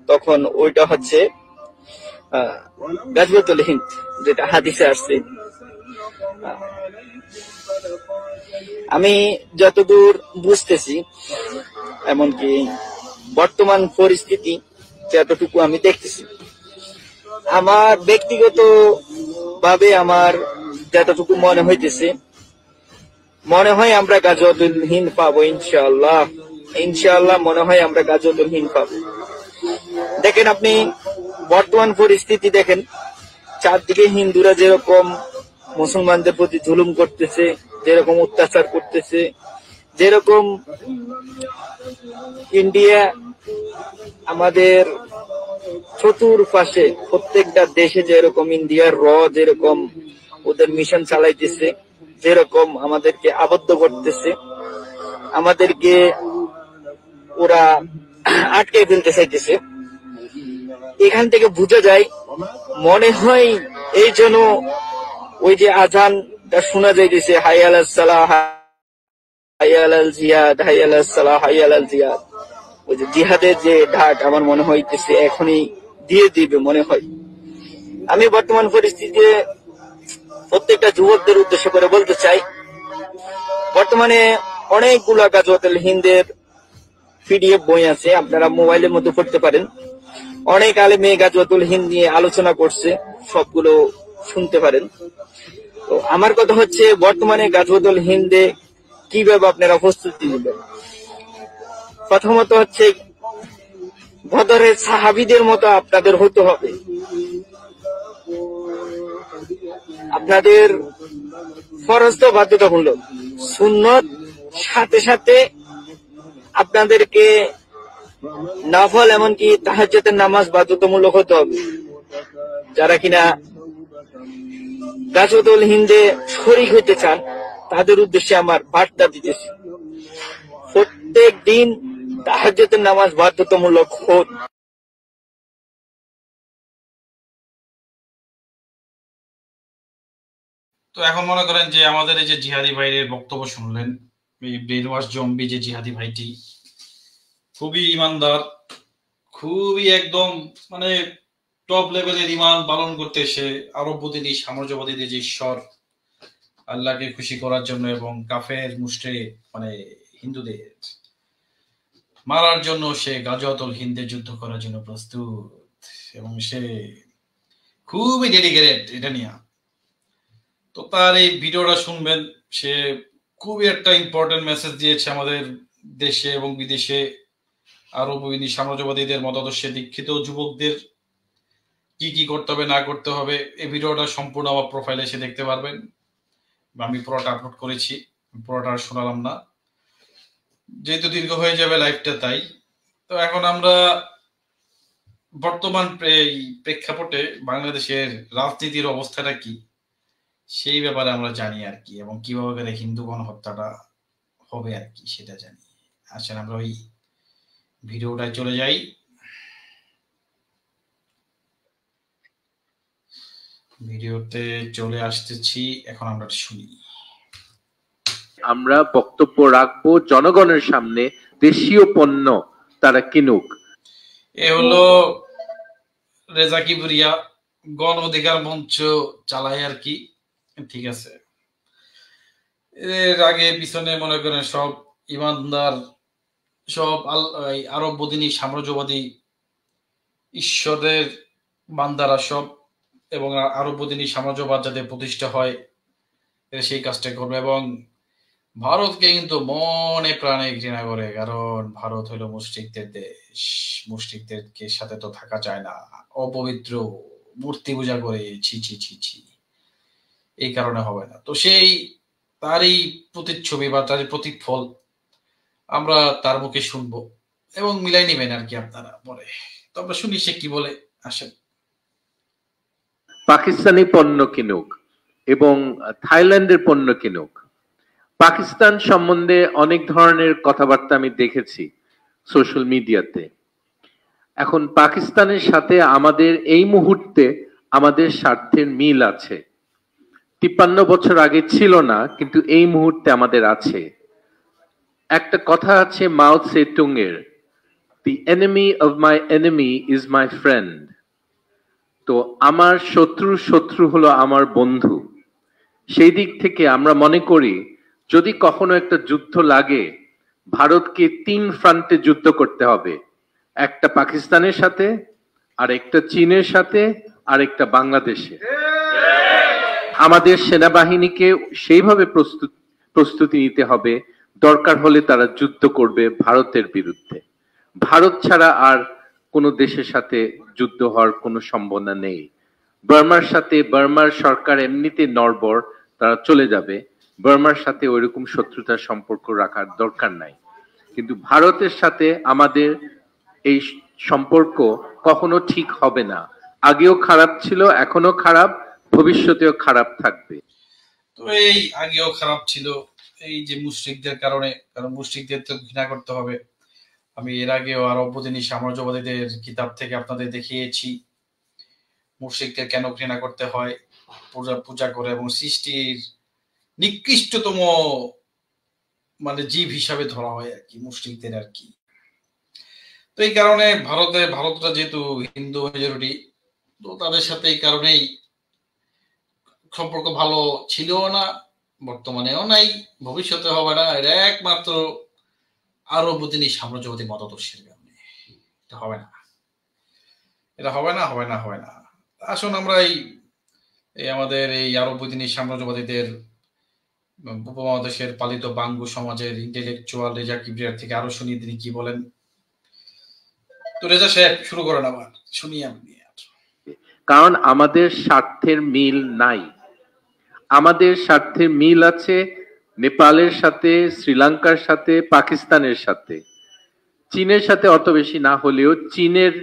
তখন ওইটা হচ্ছে গাজওয়াতুল হিন্দ, যেটা হাদিসে আসছে। আমি যতদূর বুঝতেছি, এমনকি বর্তমান পরিস্থিতি যতটুকু আমি দেখতেছি, আমার ব্যক্তিগত ভাবে আমার যতটুকু মনে হইতেছে, মনে হয় আমরা গাজওয়াতুল হিন্দ পাবো ইনশাআল্লাহ। ইনশাআল্লাহ মনে হয় আমরা গাজওয়াতুল হিন্দ পাবো। দেখেন, আপনি বর্তমান পরিস্থিতি দেখেন, চারদিকে হিন্দুরা যেরকম মুসলমানদের প্রতি জুলুম করতেছে, যেরকম অত্যাচার করতেছে, যেরকম ইন্ডিয়া আমাদের চতুর্পাশে প্রত্যেকটা দেশে যেরকম ইন্ডিয়ার যেরকম ওদের মিশন চালাইতেছে, যেরকম আমাদেরকে আবদ্ধ করতেছে, আমাদেরকে ওরা আটকে ফেলতে চাইতেছে, এখান থেকে বোঝা যায় মনে হয় এই জন্য ওই যে আজানটা শোনা যাইতেছে, হাই আলাল সালাহ, হাই আলাল জিহাদ, হাই আলাল সালাহ, হাই আলাল জিহাদ, ওই যে জিহাদের যে ডাক আমার মনে হইতেছে এখনই দিয়ে দিবে মনে হয়। আমি বর্তমান পরিস্থিতিতে প্রত্যেকটা যুবকদের উদ্দেশ্য করে বলতে চাই, বর্তমানে অনেকগুলা গাজওয়াতুল হিন্দের পিডিএফ বই আছে, আপনারা মোবাইলের মধ্যে পড়তে পারেন। অনেক আলেমে গাজওয়াতুল হিন্দ নিয়ে আলোচনা করছে, সবগুলো শুনতে পারেন। তো আমার কথা হচ্ছে, বর্তমানে গাজওয়াতুল হিন্দে কিভাবে আপনারা প্রস্তুতি নেবেন। প্রথমত হচ্ছে, বদরের সাহাবীদের মতো আপনাদের হতে হবে। আপনাদের ফরজ তো বাধ্যতামূলক, সুন্নত সাথে সাথে আপনাদেরকে নফল এমনকি তাহাজ্জুদের নামাজ বাধ্যতামূলক হতে হবে। যারা কিনা গাজওয়াতুল হিন্দে শরীক হইতে চান, তাদের উদ্দেশ্যে আমার বার্তা দিতেছি, প্রত্যেক দিন তাহাজ্জুদের নামাজ বাধ্যতামূলক হোক। তো এখন মনে করেন যে আমাদের এই যে জিহাদি ভাইয়ের বক্তব্য শুনলেন, এই ব্রেন ওয়াশ জম্বি যে জিহাদি ভাইটি খুবই ইমানদার, খুবই একদম মানে টপ লেভেলের ইমান পালন করতে এসে আরববাদী সাম্রাজ্যবাদীদের যে ঈশ্বর আল্লাহকে খুশি করার জন্য এবং কাফের মুশরে মানে হিন্দুদের মারার জন্য সে গাজওয়াতুল হিন্দে যুদ্ধ করার জন্য প্রস্তুত, এবং সে খুবই ডেডিকেটেড এটা নিয়ে। তো তার এই ভিডিওটা শুনবেন, সে খুবই একটা ইম্পর্টেন্ট মেসেজ দিয়েছে আমাদের দেশে এবং বিদেশে আরববাদী সাম্রাজ্যবাদীদের মতাদর্শে দীক্ষিত যুবকদের কি কি করতে হবে না করতে হবে। এই ভিডিওটা সম্পূর্ণ আমার প্রোফাইলে এসে দেখতে পারবেন, আমি পুরোটা আপলোড করেছি, পুরোটা শোনালাম না যেহেতু দীর্ঘ হয়ে যাবে লাইভটা, তাই। তো এখন আমরা বর্তমান প্রেক্ষাপটে বাংলাদেশের রাজনীতির অবস্থাটা কি সেই ব্যাপারে আমরা জানি আর কি, এবং কিভাবে করে হিন্দু গণহত্যাটা হবে আর কি সেটা জানি। আসলে আমরা ওই ভিডিওটায় চলে যাই। ভিডিওতে চলে আসতেছি, এখন আমরা শুনি। আমরা বক্তব্য রাখবো জনগণের সামনে, দেশীয় পণ্য তারা কিনুক। এ হলো রেজা কিবরিয়া, গণ অধিকার মঞ্চ চালায় আর কি, ঠিক আছে। এর আগে পিছনে মনে করেন সব ইমানদার সব এই আরব বদিনী সাম্রাজ্যবাদী ঈশ্বরের বান্দারা সব এবং আরব বদিনী সাম্রাজ্যবাদ যাতে প্রতিষ্ঠা হয় এরা সেই কাজটা করবে। এবং ভারতকে কিন্তু মনে প্রাণে ঘৃণা করে, কারণ ভারত হলো মুশরিকদের দেশ, মুশরিকদের সাথে তো থাকা যায় না, অপবিত্র, মূর্তি পূজা করে, ছি ছি ছি ছি, এই কারণে হবে না। তো সেই তারই প্রতিচ্ছবি বা তারই প্রতিফল আমরা তার মুখে শুনবো এবং মিলাই নিবেন আর কি আপনারা পরে। তো আমরা শুনি সে কি বলে। আসেন। পাকিস্তানি পণ্য কিনুক এবং থাইল্যান্ডের পণ্য কিনুক। পাকিস্তান সম্বন্ধে অনেক ধরনের কথাবার্তা আমি দেখেছি সোশ্যাল মিডিয়াতে। এখন পাকিস্তানের সাথে আমাদের এই মুহূর্তে আমাদের স্বার্থের মিল আছে। 53 বছর আগে ছিল না, কিন্তু এই মুহূর্তে আমাদের আছে। একটা কথা আছে মাও সেতুং এর, the enemy of my enemy is my friend. তো আমার শত্রু হলো আমার বন্ধু। সেই দিক থেকে আমরা মনে করি যদি কখনো একটা যুদ্ধ লাগে, ভারতকে 3 ফ্রন্টে যুদ্ধ করতে হবে, একটা পাকিস্তানের সাথে, আর একটা চীনের সাথে, আর একটা বাংলাদেশে। আমাদের সেনাবাহিনীকে সেইভাবে প্রস্তুতি নিতে হবে, দরকার হলে তারা যুদ্ধ করবে ভারতের বিরুদ্ধে। ভারত ছাড়া আর কোনো দেশের সাথে যুদ্ধ হওয়ার কোনো সম্ভাবনা নেই। বার্মার সাথে, বার্মার সরকার এমনিতে নড়বড়, তারা চলে যাবে। বার্মার সাথে ওইরকম শত্রুতার সম্পর্ক রাখার দরকার নাই। কিন্তু ভারতের সাথে আমাদের এই সম্পর্ক কখনো ঠিক হবে না। আগেও খারাপ ছিল, এখনো খারাপ, ভবিষ্যতেও খারাপ থাকবে। তো এই আগেও খারাপ ছিল এই যে মুশরিকদের কারণে, কারণ মুশরিকদের তো ঘৃণা করতে হবে। আমি এর আগেও আরব বদিনী সাম্রাজ্যবাদীদের কিতাব থেকে আপনাদের দেখিয়েছি মুশরিকদের কেন ঘৃণা করতে হয়, পূজা করে এবং সৃষ্টির নিকৃষ্টতম মানে জীব হিসাবে ধরা হয় আর কি মুশরিকদের আর কি। তো এই কারণে ভারতটা যেহেতু হিন্দু মেজরিটি, তো তাদের সাথে এই কারণেই সম্পর্ক ভালো ছিল না, বর্তমানেও নাই, ভবিষ্যতে হবে না। এটা একমাত্র আরব বদিনী সাম্রাজ্যবাদী মতাদর্শের কারণে। এটা হবে না, এটা হবে না, হবে না, হবে না। আসুন আমরা এই আমাদের এই আরব বদিনী সাম্রাজ্যবাদীদের উপমহাদেশের পালিত বাঙ্গু সমাজের ইন্টেলেকচুয়াল রেজা কিবরিয়ার থেকে আরো শুনি তিনি কি বলেন। তো রেজা সাহেব শুরু করেন, আবার শুনি আপনি। কারণ আমাদের স্বার্থের মিল নাই। আমাদের স্বার্থের মিল আছে নেপালের সাথে, শ্রীলঙ্কার সাথে, পাকিস্তানের সাথে। চীনের সাথে অত বেশি না হলেও চীনের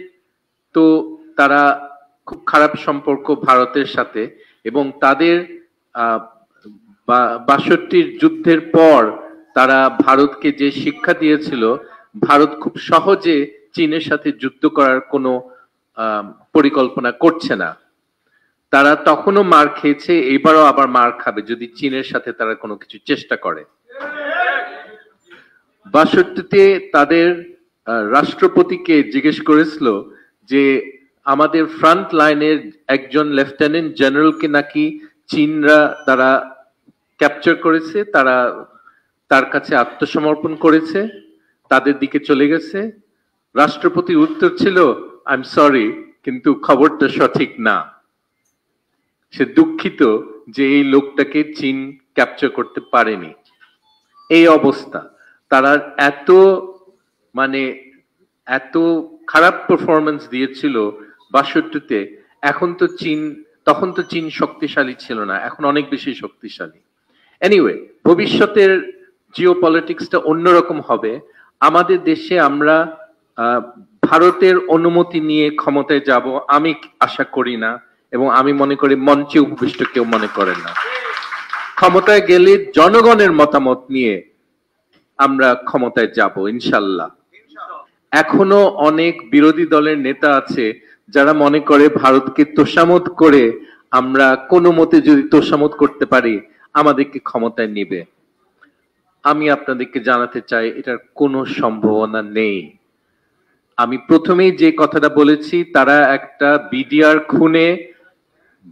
তো তারা খুব খারাপ সম্পর্ক ভারতের সাথে, এবং তাদের ৬২ যুদ্ধের পর তারা ভারতকে যে শিক্ষা দিয়েছিল, ভারত খুব সহজে চীনের সাথে যুদ্ধ করার কোনো পরিকল্পনা করছে না। তারা তখনও মার খেয়েছে, এবারও আবার মার খাবে যদি চীনের সাথে তারা কোনো কিছু চেষ্টা করে। ৬২-তে তাদের রাষ্ট্রপতিকে জিজ্ঞেস করেছিল যে আমাদের ফ্রন্ট লাইনের একজন লেফটেন্যান্ট জেনারেলকে নাকি চীনরা তারা ক্যাপচার করেছে, তারা তার কাছে আত্মসমর্পণ করেছে, তাদের দিকে চলে গেছে। রাষ্ট্রপতির উত্তর ছিল, আই এম সরি, কিন্তু খবরটা সঠিক না। সে দুঃখিত যে এই লোকটাকে চীন ক্যাপচার করতে পারেনি। এই অবস্থা। তারা এত খারাপ পারফরমেন্স দিয়েছিল ৬২-তে। তখন তো চীন শক্তিশালী ছিল না, এখন অনেক বেশি শক্তিশালী। এনিওয়ে, ভবিষ্যতের জিওপলিটিক্সটা অন্যরকম হবে। আমাদের দেশে আমরা ভারতের অনুমতি নিয়ে ক্ষমতায় যাব আমি আশা করি না, এবং আমি মনে করি মঞ্চে উপবিষ্ট কেউ মনে করেন না। ক্ষমতায় গেলে জনগণের মতামত নিয়ে আমরা ক্ষমতায় যাব ইনশাল্লাহ। এখনো অনেক বিরোধী দলের নেতা আছে যারা মনে করে ভারতকে তোষামোদ করে আমরা কোনো মতে যদি তোষামোদ করতে পারি আমাদেরকে ক্ষমতায় নিবে। আমি আপনাদেরকে জানাতে চাই এটার কোনো সম্ভাবনা নেই। আমি প্রথমেই যে কথাটা বলেছি, তারা একটা বিডিআর খুনে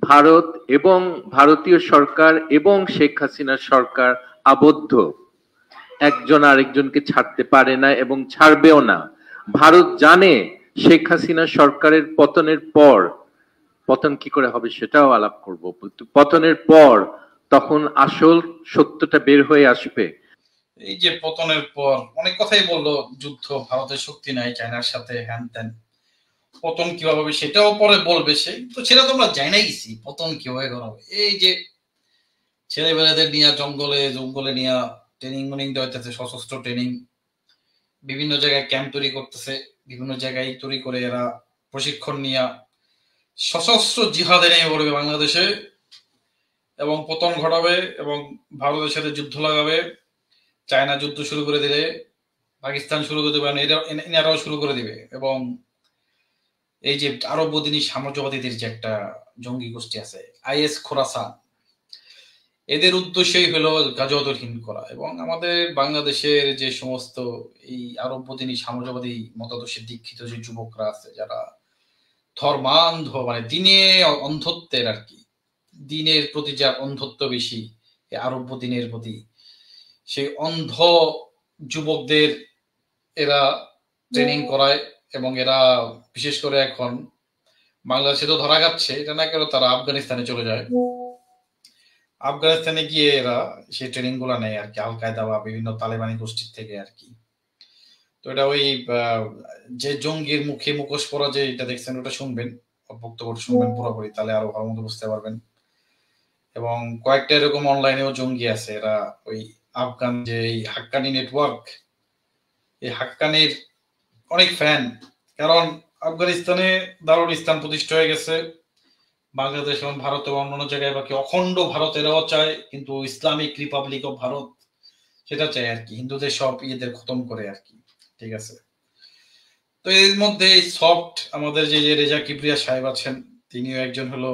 ভারত এবং ভারতীয় সরকার এবং শেখ হাসিনার সরকার আবদ্ধ। একজন আরেকজনকে ছাড়তে পারে না এবং ছাড়বেও না। ভারত জানে শেখ হাসিনা সরকারের পতনের পর, পতন কি করে হবে সেটাও আলাপ করব, পতনের পর তখন আসল সত্যটা বের হয়ে আসবে। এই যে পতনের পর অনেক কথাই বললো, যুদ্ধ, ভারতের শক্তি নাই চায়নার সাথে, হ্যান ত্যান, পতন কিভাবে হবে সেটাও পরে বলবে সে, তো সেটা তোমরা জানা গেছি পতন কিভাবে করাবে। এই যে ছেলেবেলাদের নিয়ে জঙ্গলে নিয়ে ট্রেনিং মনিং দেওয়া হইতেছে, সশস্ত্র ট্রেনিং, বিভিন্ন জায়গায় ক্যাম্প তৈরি করতেছে, বিভিন্ন জায়গায় তৈরি করে এরা প্রশিক্ষণ নিয়ে সশস্ত্র জিহাদে নিয়ে পড়বে বাংলাদেশে এবং পতন ঘটাবে এবং ভারতের সাথে যুদ্ধ লাগাবে। চায়না যুদ্ধ শুরু করে দিলে পাকিস্তান শুরু করে দেবে, এনারাও শুরু করে দিবে। এবং এই যে আরব বদিনী সাম্রাজ্যবাদীদের যে একটা জঙ্গি গোষ্ঠী আছে IS খোরাসান, এদের উদ্দেশ্যই হলো গাজওয়াতুল হিন্দ করা। এবং আমাদের বাংলাদেশের যে সমস্ত এই আরব বদিনী সাম্রাজ্যবাদী মতাদর্শে দীক্ষিত যে যুবকরা আছে, যারা ধর্মান্ধ, মানে দিনে অন্ধত্বের আর কি, দিনের প্রতি যার অন্ধত্ব বেশি আরব বদিনের প্রতি, সেই অন্ধ যুবকদের এরা ট্রেনিং করায়। এবং এরা বিশেষ করে এখন বাংলাদেশে তো ধরা যাচ্ছে, এটা না কেন তারা আফগানিস্তানে চলে যায়, আফগানিস্তানে গিয়ে এরা সেই ট্রেনিং গুলা নেয় আর কি, আল কায়দা বা বিভিন্ন তালেবানি গোষ্ঠীর থেকে আর কি। তো এটা ওই যে জঙ্গির মুখে মুখোশ পরা যে এটা দেখছেন, ওটা শুনবেন, বক্তব্য শুনবেন পুরোপুরি, তাহলে আরো ভালো মতো বুঝতে পারবেন। এবং কয়েকটা এরকম অনলাইনেও জঙ্গি আছে, এরা ওই আফগান যে হাক্কানি নেটওয়ার্ক, এই হাক্কানির অনেক ফ্যান। কারণ আফগানিস্তানে দারুল ইসলাম প্রতিষ্ঠা হয়ে গেছে, বাংলাদেশ এবং ভারত এবং অন্যান্য জায়গায় বাকি অখণ্ড ভারত এরাও চায়, কিন্তু ইসলামিক রিপাবলিক অফ ভারত সেটা চায় আর কি, হিন্দুদের সব ইয়েদের খতম করে আর কি, ঠিক আছে। তো এর মধ্যে সফট আমাদের যে রেজা কিবরিয়া সাহেব আছেন, তিনিও একজন হলো,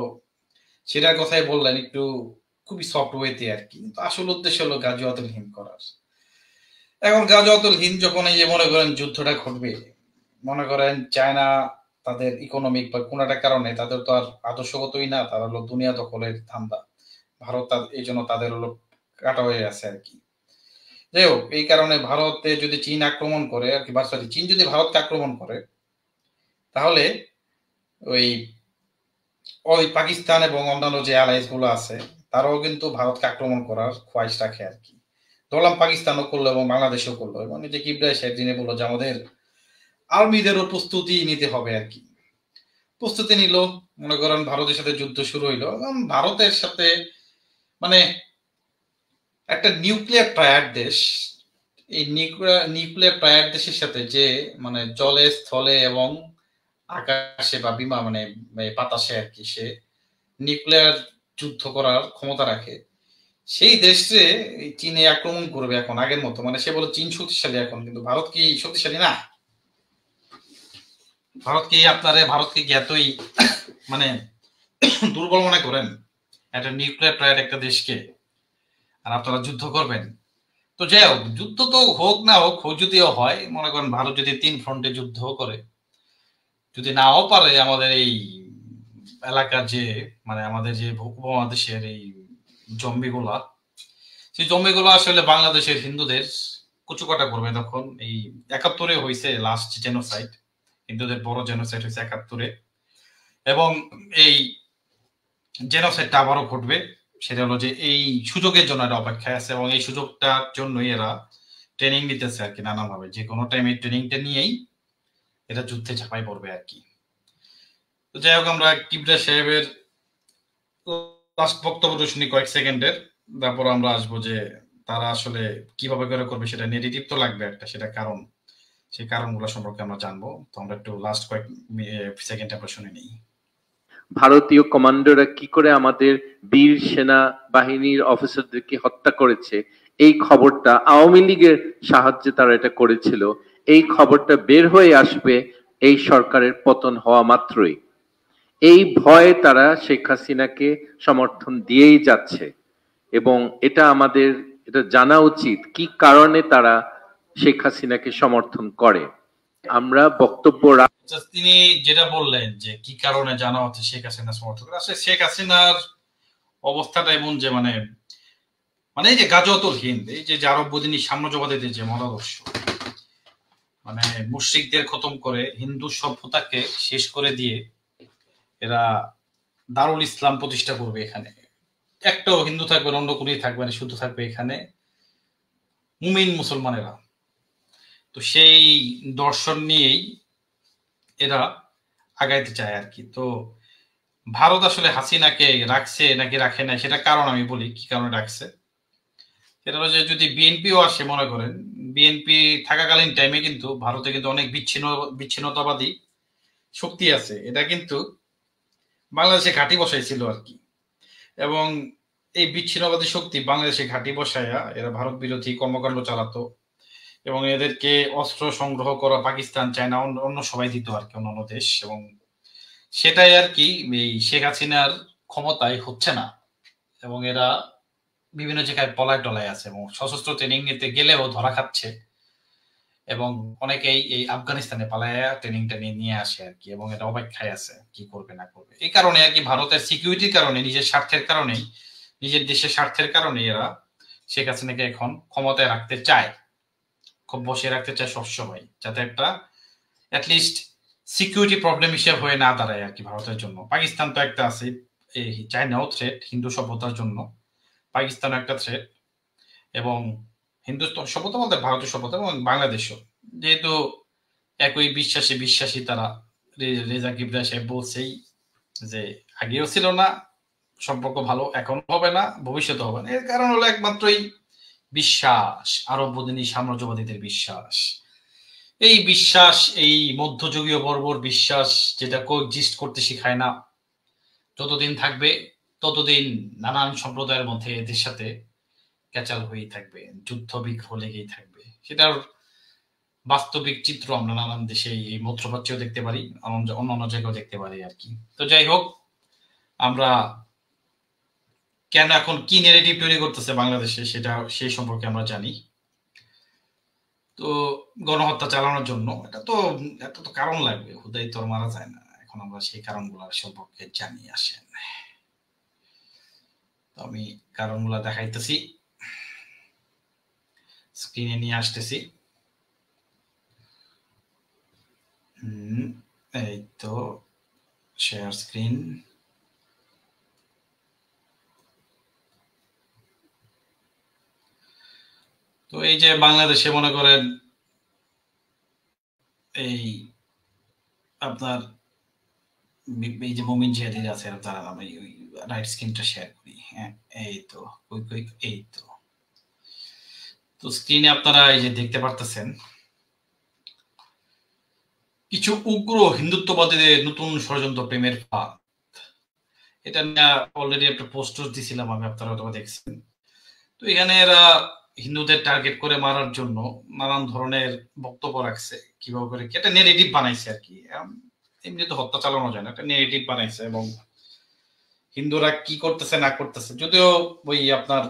সেটার কথাই বললেন একটু খুবই সফট ওয়েতে আর কি, কিন্তু আসল উদ্দেশ্য হলো গাজওয়াতুল হিন্দ করার। এখন গাজওয়াতুল হিন্দ যখন এই যে মনে করেন যুদ্ধটা ঘটবে, মনে করেন চায়না তাদের ইকোনমিক বা কোন একটা কারণে তাদের তো আর আদর্শগতই না, তারা হলো দুনিয়া দখলের ধান্দা, ভারত এই জন্য তাদের হলো কাটা হয়ে আছে আর কি। যাই হোক, এই কারণে ভারতে যদি চীন আক্রমণ করে আর কি, বা সরি চীন যদি ভারতকে আক্রমণ করে, তাহলে ওই পাকিস্তান এবং অন্যান্য যে অ্যালাইস গুলো আছে তারাও কিন্তু ভারতকে আক্রমণ করার খোয়াইশ রাখে আর কি। ধরলাম পাকিস্তানও করলো এবং বাংলাদেশও করলো, এবং যে কিবরিয়া সেদিনে বললো যে আমাদের আর্মিদেরও প্রস্তুতি নিতে হবে আর কি। প্রস্তুতি নিল, মনে করেন ভারতের সাথে যুদ্ধ শুরু হইলো, এবং ভারতের সাথে মানে একটা নিউক্লিয়ার ট্রায়াড দেশ, এই নিউক্লিয়ার ট্রায়াড দেশের সাথে যে মানে জলে, স্থলে এবং আকাশে বা বিমা মানে বাতাসে আর কি, সে নিউক্লিয়ার যুদ্ধ করার ক্ষমতা রাখে, সেই দেশে চীনে আক্রমণ করবে এখন আগের মতো। মানে সে বলে চীন শক্তিশালী এখন, কিন্তু ভারত কি শক্তিশালী না? ভারতকে কি এতই মানে দুর্বল মনে করেন একটা নিউক্লিয়ার ট্রায়াড একটা দেশকে, আর আপনারা যুদ্ধ করবেন? তো যাই হোক, যুদ্ধ তো হোক না হোক, যদিও হয়, মনে করেন ভারত যদি 3 ফ্রন্টে যুদ্ধ করে, যদি নাও পারে আমাদের এই এলাকার যে মানে আমাদের যে উপমহাদেশের এই জম্বিগুলা, সেই জম্বিগুলো আসলে বাংলাদেশের হিন্দুদের কুচুকাটা করবে। তখন এই 71-এ হয়েছে লাস্ট জেনোসাইড, হিন্দুদের বড় জেনোসাইড হয়েছে 71-এ, এবং এই জেনোসাইডটা আবারও ঘটবে। সেটা হলো যে এই সুযোগের জন্য এটা অপেক্ষায় আছে, এবং এই সুযোগটার জন্যই এরা ট্রেনিং নিতেছে আর কি, নানাভাবে যে কোনো টাইম এই ট্রেনিংটা নিয়েই এটা যুদ্ধে ঝাঁপাই পড়বে আর কি। তো যাই হোক, আমরা কিবরিয়া সাহেবের লাস্ট বক্তব্যটা শুনি কয়েক সেকেন্ডের, তারপর আমরা আসবো যে তারা আসলে কিভাবে করে করবে, সেটা নেগেটিভ তো লাগবে একটা, সেটা কারণ, সেই কারণগুলো সম্পর্কে আমরা জানবো। তো আমরা একটু লাস্ট কয়েক সেকেন্ড আমরা শুনে নিই। ভারতীয় কমান্ডোরা কি করে আমাদের বীর সেনা বাহিনীর অফিসারদেরকে হত্যা করেছে, এই খবরটা আওয়ামী লীগের সাহায্যে তারা এটা করেছিল, এই খবরটা বের হয়ে আসবে এই সরকারের পতন হওয়া মাত্রই। এই ভয়ে তারা শেখ হাসিনাকে সমর্থন দিয়েই যাচ্ছে, এবং এটা আমাদের এটা জানা উচিত কি কারণে তারা শেখ হাসিনাকে সমর্থন করে। আমরা বক্তব্য তিনি যেটা বললেন যে কি কারণে জানা হচ্ছে শেখ হাসিনা সমর্থন করে, আসলে শেখ হাসিনার অবস্থাটা এমন যে মানে মানে এই যে গাজওয়াতুল হিন্দ, এই যে আরববাদী সাম্রাজ্যবাদীদের যে মতাদর্শ, মানে মুশরিকদের খতম করে হিন্দু সভ্যতাকে শেষ করে দিয়ে এরা দারুল ইসলাম প্রতিষ্ঠা করবে। এখানে একটাও হিন্দু থাকবে না, অন্য কোনই থাকবে না, শুধু থাকবে এখানে মুমিন মুসলমানেরা। তো সেই দর্শন নিয়েই এরা আগাইতে চায় আর কি। তো ভারত আসলে হাসিনাকে রাখছে নাকি রাখে না, সেটা কারণ আমি বলি কি কারণে রাখছে। সেটা হলো যে যদি বিএনপিও আসে, মনে করেন বিএনপি থাকাকালীন টাইমে কিন্তু ভারতে কিন্তু অনেক বিচ্ছিন্নতাবাদী শক্তি আছে, এটা কিন্তু বাংলাদেশে ঘাঁটি বসাইছিল আর কি। এবং এই বিচ্ছিন্নতাবাদী শক্তি বাংলাদেশে ঘাঁটি বসাইয়া এরা ভারত বিরোধী কর্মকাণ্ড চালাতো, এবং এদেরকে অস্ত্র সংগ্রহ করা পাকিস্তান, চায়না, অন্য সবাই দিত আর কি, অন্যান্য দেশ। এবং সেটাই আর কি এই শেখ হাসিনার ক্ষমতায় হচ্ছে না, এবং এরা বিভিন্ন জায়গায় পলায় টলায় আছে এবং সশস্ত্র ট্রেনিং নিতে গেলেও ধরা খাচ্ছে, এবং অনেকেই এই আফগানিস্তানে পালায়া ট্রেনিংটা নিয়ে আসে আর কি, এবং এটা অপেক্ষায় আছে কি করবে না করবে। এই কারণে আর কি ভারতের সিকিউরিটির কারণে, নিজের স্বার্থের কারণেই, নিজের দেশের স্বার্থের কারণে এরা শেখ হাসিনাকে এখন ক্ষমতায় রাখতে চায়, খুব বসে রাখতে চায় সবসময়, যাতে একটা অ্যাটলিস্ট সিকিউরিটি প্রবলেম হিসেবে হয়ে না দাঁড়ায় আর কি ভারতের জন্য। পাকিস্তান তো একটা আছে, এই চায়নাও থ্রেট হিন্দু সভ্যতার জন্য, পাকিস্তানও একটা থ্রেট, এবং হিন্দু সভ্যতা বলতে ভারতীয় সভ্যতা এবং বাংলাদেশও, যেহেতু একই বিশ্বাসী তারা। রেজা কিবরিয়া সাহেব বলছেই যে আগেও ছিল না সম্পর্ক ভালো, এখন হবে না, ভবিষ্যতে হবে না। এর কারণ হলো একমাত্রই বিশ্বাস, আরববাদী সাম্রাজ্যবাদীদের বিশ্বাস। এই বিশ্বাস, এই মধ্যযুগীয় বর্বর বিশ্বাস, যেটা কোএক্সিস্ট করতে শিখায় না, যতদিন থাকবে ততদিন নানান সম্প্রদায়ের মধ্যে এদের সাথে ক্যাচাল হয়েই থাকবে, যুদ্ধ বিগ্রহ লেগেই থাকবে। সেটার বাস্তবিক চিত্র আমরা নানান দেশে এই মধ্যপ্রাচ্যেও দেখতে পারি, অন্যান্য জায়গায় দেখতে পারি আর কি। তো যাই হোক, আমরা কেন এখন কি নেগেটিভ তৈরি করতেছে বাংলাদেশে সেটা সেই সম্পর্কে আমরা জানি। তো গণহত্যা চালানোর জন্য এটা তো এত তো কারণ লাগবে, হুদাই তো মারা যায় না। এখন আমরা সেই কারণগুলোর সম্পর্কে জানি। আসেন, তো আমি কারণগুলো দেখাইতেছি, স্ক্রিনে নিয়ে আসতেছি। এই তো শেয়ার স্ক্রিন। তো এই যে বাংলাদেশে মনে করেন এই আপনার এই যে মুমিন জিহাদিরা আছে, তারা আমি রাইট স্ক্রিনটা শেয়ার করি। হ্যাঁ, এই তো এই তো স্ক্রিনে আপনারা এই যে দেখতে পারতেছেন কিছু উগ্র হিন্দুত্ববাদীদের নতুন ষড়যন্ত্র প্রেমের ফাঁদ। এটা নিয়ে অলরেডি একটা পোস্টার দিছিলাম আমি, আপনারা হয়তো দেখছেন। তো এখানে এরা হিন্দুদের টার্গেট করে মারার জন্য নানান ধরনের বক্তব্য রাখছে, কিভাবে করে একটা নেগেটিভ বানাইছে আর কি। এমনি তো হত্যা চালানো যায় না, একটা নেগেটিভ বানাইছে, এবং হিন্দুরা কি করতেছে না করতেছে, যদিও ওই আপনার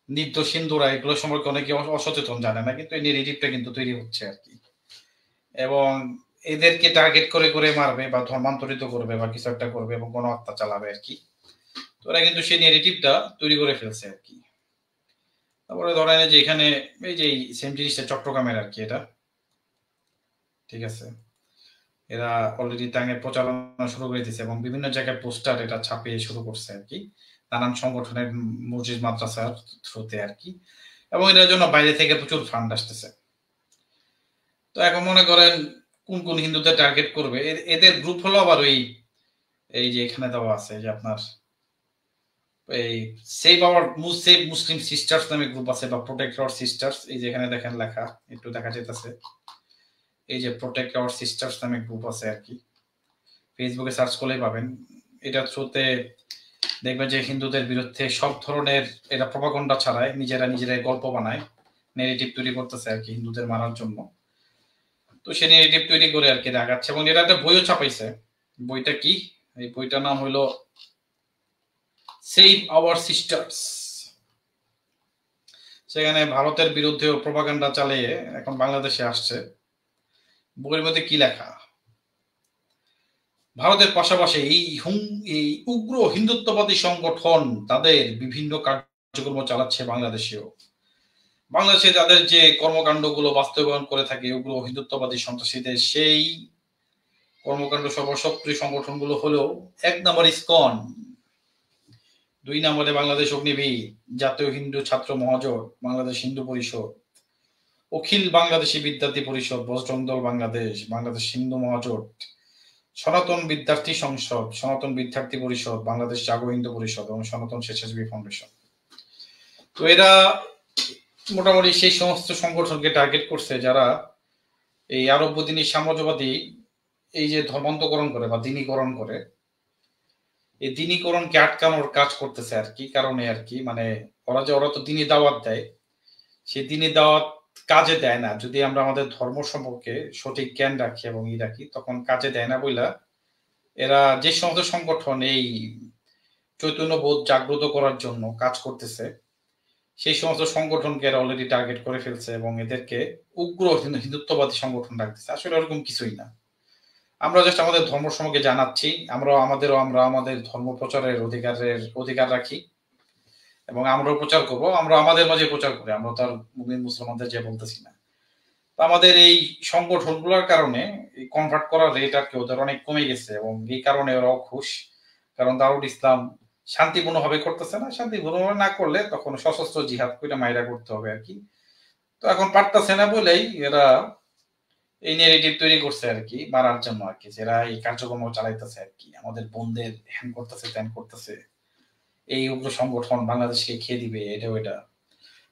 নির্দোষ হিন্দুরা এগুলো সম্পর্কে অনেকে অসচেতন, জানে না, কিন্তু এই নেগেটিভটা কিন্তু তৈরি হচ্ছে আর কি। এবং এদেরকে টার্গেট করে করে মারবে বা ধর্মান্তরিত করবে বা কিছু একটা করবে এবং গণহত্যা চালাবে আর কি। তো ওরা কিন্তু সেই নেগেটিভটা তৈরি করে ফেলছে আর কি। তারপরে ধরেন যে এখানে এই যে সেম জিনিসটা চট্টগ্রামের আর কি, এটা ঠিক আছে, এরা অলরেডি তাঙ্গের প্রচারণা শুরু করে দিয়েছে এবং বিভিন্ন জায়গায় পোস্টার এটা ছাপিয়ে শুরু করছে আর কি, নানান সংগঠনের মসজিদ মাদ্রাসার থ্রুতে আর কি। এবং এটার জন্য বাইরে থেকে প্রচুর ফান্ড আসতেছে। তো এখন মনে করেন কোন কোন হিন্দুদের টার্গেট করবে, এদের গ্রুপ হলো আবার ওই এই যে এখানে দেওয়া আছে যে আপনার এই সেভ আওয়ার মুসলিম সিস্টার্স নামে গ্রুপ আছে, বা প্রোটেক্ট আওয়ার সিস্টার্স। এই যে এখানে দেখেন লেখা, একটু দেখা যেতেছে, এই যে প্রোটেক্ট আওয়ার সিস্টার্স নামে গ্রুপ আছে আর কি, ফেসবুকে সার্চ করলেই পাবেন। এটা থ্রুতে দেখবেন যে হিন্দুদের বিরুদ্ধে সব ধরনের এরা প্রপাগান্ডা ছাড়ায় নিজেরাই গল্প বানায়, নেগেটিভ তৈরি করতেছে আর কি হিন্দুদের মারার জন্য। তো সে নেগেটিভ তৈরি করে আর কি দেখাচ্ছে, এবং এটা একটা বইও ছাপাইছে। বইটা কি? এই বইটার নাম হলো সেভ আওয়ার সিস্টার্স। সেখানে ভারতের বিরুদ্ধে প্রপাগান্ডা চালিয়ে এখন বাংলাদেশে আসছে। বইয়ের মধ্যে কি লেখা, ভারতের পাশাপাশি এই উগ্র হিন্দুত্ববাদী সংগঠন তাদের বিভিন্ন কার্যক্রম চালাচ্ছে বাংলাদেশে যাদের যে কর্মকাণ্ডগুলো বাস্তবায়ন করে থাকে ওগুলো হিন্দুত্ববাদী সন্ত্রাসীদের সেই কর্মকাণ্ড সর্বশক্তি সংগঠনগুলো হলো 1 নম্বর ইসকন, 2 নম্বরে বাংলাদেশ অগ্নিবীর, জাতীয় হিন্দু ছাত্র মহাজোট, বাংলাদেশ হিন্দু পরিষদ, অখিল বাংলাদেশী বিদ্যার্থী পরিষদ, বজরং দল বাংলাদেশ, বাংলাদেশ হিন্দু মহাজোট, সনাতন বিদ্যার্থী সংসদ, সনাতন বিদ্যার্থী পরিষদ, বাংলাদেশ জাগো হিন্দু পরিষদ এবং সনাতন স্বেচ্ছাসেবী ফাউন্ডেশন। তো এরা মোটামুটি সেই সমস্ত সংগঠনকে টার্গেট করছে যারা এই আরবদিনী সাম্রাজ্যবাদী এই যে ধর্মান্তকরণ করে বা দিনীকরণ করে, এই দিনীকরণকে আটকানোর কাজ করতেছে আর কি কারণে আর কি, মানে ওরা তো দিনী দাওয়াত দেয়, সেই দিনী দাওয়াত কাজে দেয় না যদি আমরা আমাদের ধর্ম সম্পর্কে সঠিক জ্ঞান রাখি এবং রাখি, তখন কাজে দেয় না বইলা এরা যে সমস্ত সংগঠন এই চৈতন্যবোধ জাগ্রত করার জন্য কাজ করতেছে সেই সমস্ত সংগঠনকে এরা অলরেডি টার্গেট করে ফেলছে এবং এদেরকে উগ্র হিন্দুত্ববাদী সংগঠন ডাকতেছে। আসলে এরকম কিছুই না, আমরা জাস্ট আমাদের ধর্ম সম্পর্কে জানাচ্ছি, আমরা আমাদের ধর্ম প্রচারের অধিকার রাখি এবং আমরাও প্রচার করবো, আমরা আমাদের মাঝে প্রচার করি, আমরা তো আর মুমিন মুসলমানদের যে বলতেছি না। তো আমাদের এই সংগঠনগুলোর কারণে এই কনভার্ট করার রেট আর কি ওদের অনেক কমে গেছে এবং এই কারণে ওরাও খুশ, কারণ দারুল ইসলাম শান্তিপূর্ণভাবে করতেছে না, শান্তিপূর্ণভাবে না করলে তখন সশস্ত্র জিহাদ করে মাইরা করতে হবে আর কি। তো এখন পারতেছে না বলেই এরা এই নেগেটিভ তৈরি করছে আর কি মারার জন্য আর কি, যারা এই কার্যক্রম চালাইতেছে আর কি, আমাদের বোনদের হ্যান করতেছে ত্যান করতেছে, এই উগ্র সংগঠন বাংলাদেশকে খেয়ে দিবে এটা ওইটা।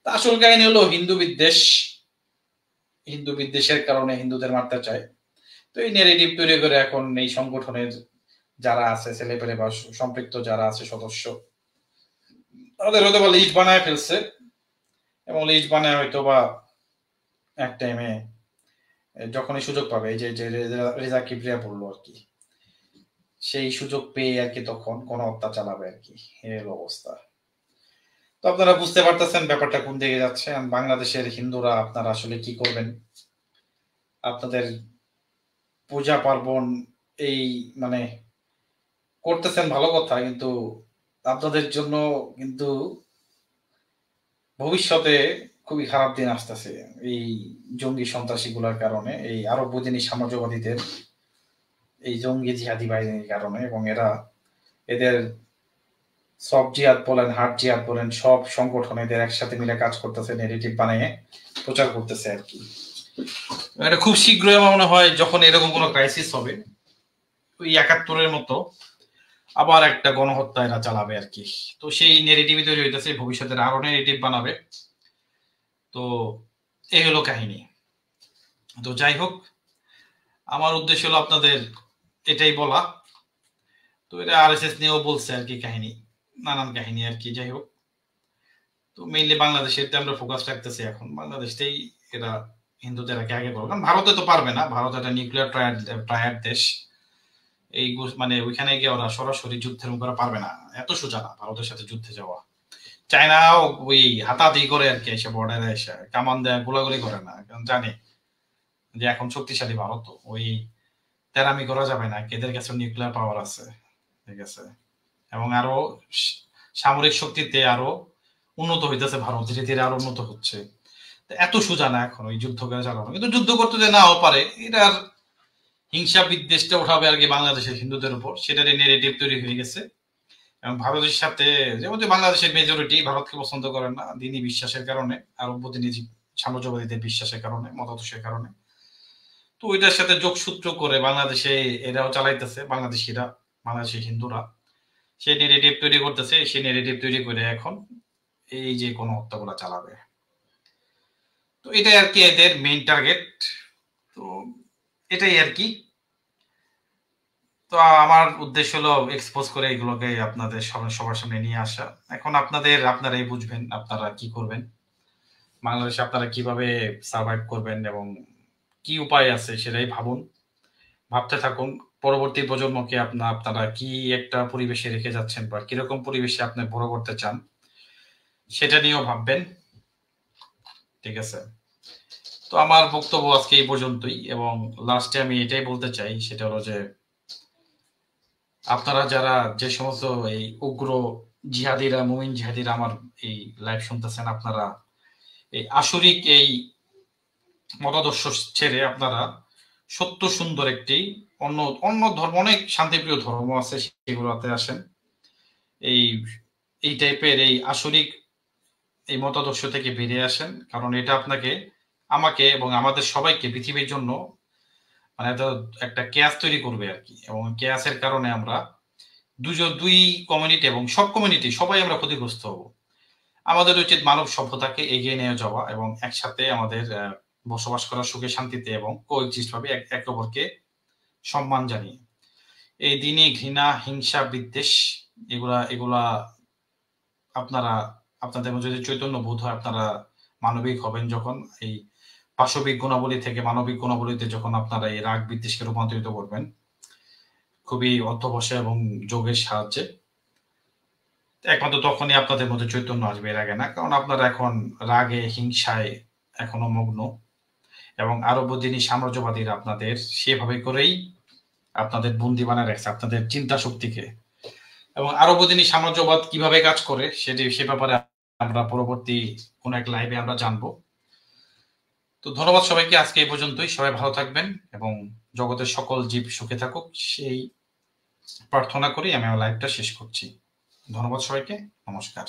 তা আসল কাহিনী হলো হিন্দু বিদ্বেষের কারণে হিন্দুদের মারতে চায়। তো এই নেগেটিভ তৈরি করে এখন এই সংগঠনের যারা আছে ছেলেপেলে বা সম্পৃক্ত যারা আছে সদস্য তাদের হয়তো বা লিস্ট বানায় ফেলছে এবং লিস্ট বানায় হয়তো বা এক টাইমে যখনই সুযোগ পাবে এই যে রেজা কিবরিয়া বললো আর কি, সেই সুযোগ পেয়ে আর কি তখন গণহত্যা চালাবে আর কি, এর অবস্থা। তো আপনারা বুঝতে পারতেছেন ব্যাপারটা কোন দিকে যাচ্ছে। বাংলাদেশের হিন্দুরা আপনারা আসলে কি করবেন, আপনাদের পূজা পার্বণ এই মানে করতেছেন ভালো কথা, কিন্তু আপনাদের জন্য কিন্তু ভবিষ্যতে খুবই খারাপ দিন আসতেছে এই জঙ্গি সন্ত্রাসী গুলার কারণে, এই আরবদিনী সাম্রাজ্যবাদীদের এই জঙ্গি জিহাদি বাহিনীর কারণে। এবং এদের সব জিহাদ বলেন হাট জিহাদ বলেন সব সংগঠন এদের একসাথে মিলে কাজ করতেছে, নেগেটিভ বানিয়ে প্রচার করতেছে আর কি। এটা খুব শীঘ্রই আমার মনে হয় যখন এরকম কোনো ক্রাইসিস হবে ওই 71-এর মতো আবার একটা গণহত্যা এরা চালাবে আর কি। তো সেই নেগেটিভই তৈরি হইতেছে, ভবিষ্যতের আরো নেগেটিভ বানাবে। তো এই হলো কাহিনী। তো যাই হোক, আমার উদ্দেশ্য হলো আপনাদের এটাই বলা। তো এটা আরএসএস নিয়েও বলছে আর কি কাহিনী, নানান কাহিনী আর কি। যাই হোক, তো মেইনলি বাংলাদেশের আমরা ফোকাস রাখতেছি এখন, বাংলাদেশটাই এরা হিন্দুদের আগে করবে, কারণ ভারতে তো পারবে না, ভারত একটা নিউক্লিয়ার ট্রায়াড দেশ, এই মানে ওইখানে গিয়ে ওরা সরাসরি যুদ্ধের মুখে পারবে না, এত সোজা না ভারতের সাথে যুদ্ধে যাওয়া। চায়নাও ওই হাতাহাতি করে আর কি, এসে বর্ডারে এসে কামান দেয়, গোলাগুলি করে না, কারণ জানে যে এখন শক্তিশালী ভারত, ওই তেরামি করা যাবে না, এদের কাছে নিউক্লিয়ার পাওয়ার আছে, ঠিক আছে, এবং আরো সামরিক শক্তিতে আরো উন্নত হইতেছে ভারত, ধীরে ধীরে আরো উন্নত হচ্ছে। এত সোজা না এখন ওই যুদ্ধ করে চালানো, কিন্তু যুদ্ধ করতে যে নাও পারে, এটার হিংসা বিদ্বেষটা উঠাবে আর কি বাংলাদেশের হিন্দুদের উপর, সেটার নেগেটিভ তৈরি হয়ে গেছে। এবং ভারতের সাথে যেমন বাংলাদেশের মেজরিটি ভারতকে পছন্দ করে না দিনী বিশ্বাসের কারণে, আরবদিনী সাম্রাজ্যবাদীদের বিশ্বাসের কারণে, মতাদর্শের কারণে। তো ওইটার সাথে যোগসূত্র করে বাংলাদেশে এরাও চালাইতেছে, বাংলাদেশের হিন্দুরা সেই নেগেটিভ তৈরি করতেছে, সেই নেগেটিভ তৈরি করে এখন এই যে কোনো হত্যাগুলা চালাবে। তো এটাই আর কি এদের মেইন টার্গেট। তো এটাই আর কি। তো আমার উদ্দেশ্য হলো এক্সপোজ করে এগুলোকে আপনাদের সবার সামনে নিয়ে আসা। এখন আপনারাই বুঝবেন আপনারা কি করবেন, বাংলাদেশে আপনারা কিভাবে সার্ভাইভ করবেন এবং কি উপায় আছে সেটাই ভাবতে থাকুন। পরবর্তী প্রজন্মকে আপনারা কি একটা পরিবেশে রেখে যাচ্ছেন বা কিরকম পরিবেশে আপনি বড় করতে চান সেটা নিয়েও ভাববেন, ঠিক আছে। তো আমার বক্তব্য আজকে এই পর্যন্তই, এবং লাস্টে আমি এটাই বলতে চাই, সেটা হলো যে আপনারা যারা যে সমস্ত এই উগ্র জিহাদিরা, মুমিন জিহাদিরা আমার এই লাইভ শুনতেছেন, আপনারা এই আসরিক এই মতাদর্শ ছেড়ে আপনারা সত্য সুন্দর একটি অন্য অন্য ধর্ম, অনেক শান্তিপ্রিয় ধর্ম আছে, সেগুলোতে আসেন। এই টাইপের এই আসরিক এই মতাদর্শ থেকে বেরিয়ে আসেন, কারণ এটা আপনাকে, আমাকে এবং আমাদের সবাইকে পৃথিবীর জন্য মানে একটা কেয়াস তৈরি করবে আর কি। এবং কেয়াসের কারণে আমরা দুই কমিউনিটি এবং সব কমিউনিটি সবাই আমরা ক্ষতিগ্রস্ত হব। আমাদের উচিত মানব সভ্যতাকে এগিয়ে নিয়ে যাওয়া এবং একসাথে আমাদের বসবাস করা সুখে শান্তিতে এবং কোএক্সিস্ট ভাবে একে অপরকে সম্মান জানিয়ে। এই দিনে ঘৃণা, হিংসা, বিদ্বেষ এগুলা আপনারা, আপনাদের মধ্যে যদি চৈতন্য বোধ হয়, আপনারা মানবিক হবেন যখন, এই পাশবিক গুণাবলী থেকে মানবিক গুণাবলীতে যখন আপনারা এই রাগ বিদ্বেষকে রূপান্তরিত করবেন খুবই অধ্যবসায় এবং যোগের সাহায্যে, একমাত্র তখনই আপনাদের মধ্যে চৈতন্য আসবে, এর আগে না। কারণ আপনারা এখন রাগে হিংসায় এখনো মগ্ন, এবং আরবদিনী সাম্রাজ্যবাদীরা আপনাদের সেভাবে করেই আপনাদের বন্দী বানায় রাখছে, আপনাদের চিন্তা শক্তিকে। এবং আরবদিনী সাম্রাজ্যবাদ কিভাবে কাজ করে সে ব্যাপারে আমরা পরবর্তী কোন এক লাইভে আমরা জানবো। তো ধন্যবাদ সবাইকে, আজকে এই পর্যন্তই। সবাই ভালো থাকবেন এবং জগতের সকল জীব সুখে থাকুক, সেই প্রার্থনা করি আমি আমার লাইভটা শেষ করছি। ধন্যবাদ সবাইকে, নমস্কার।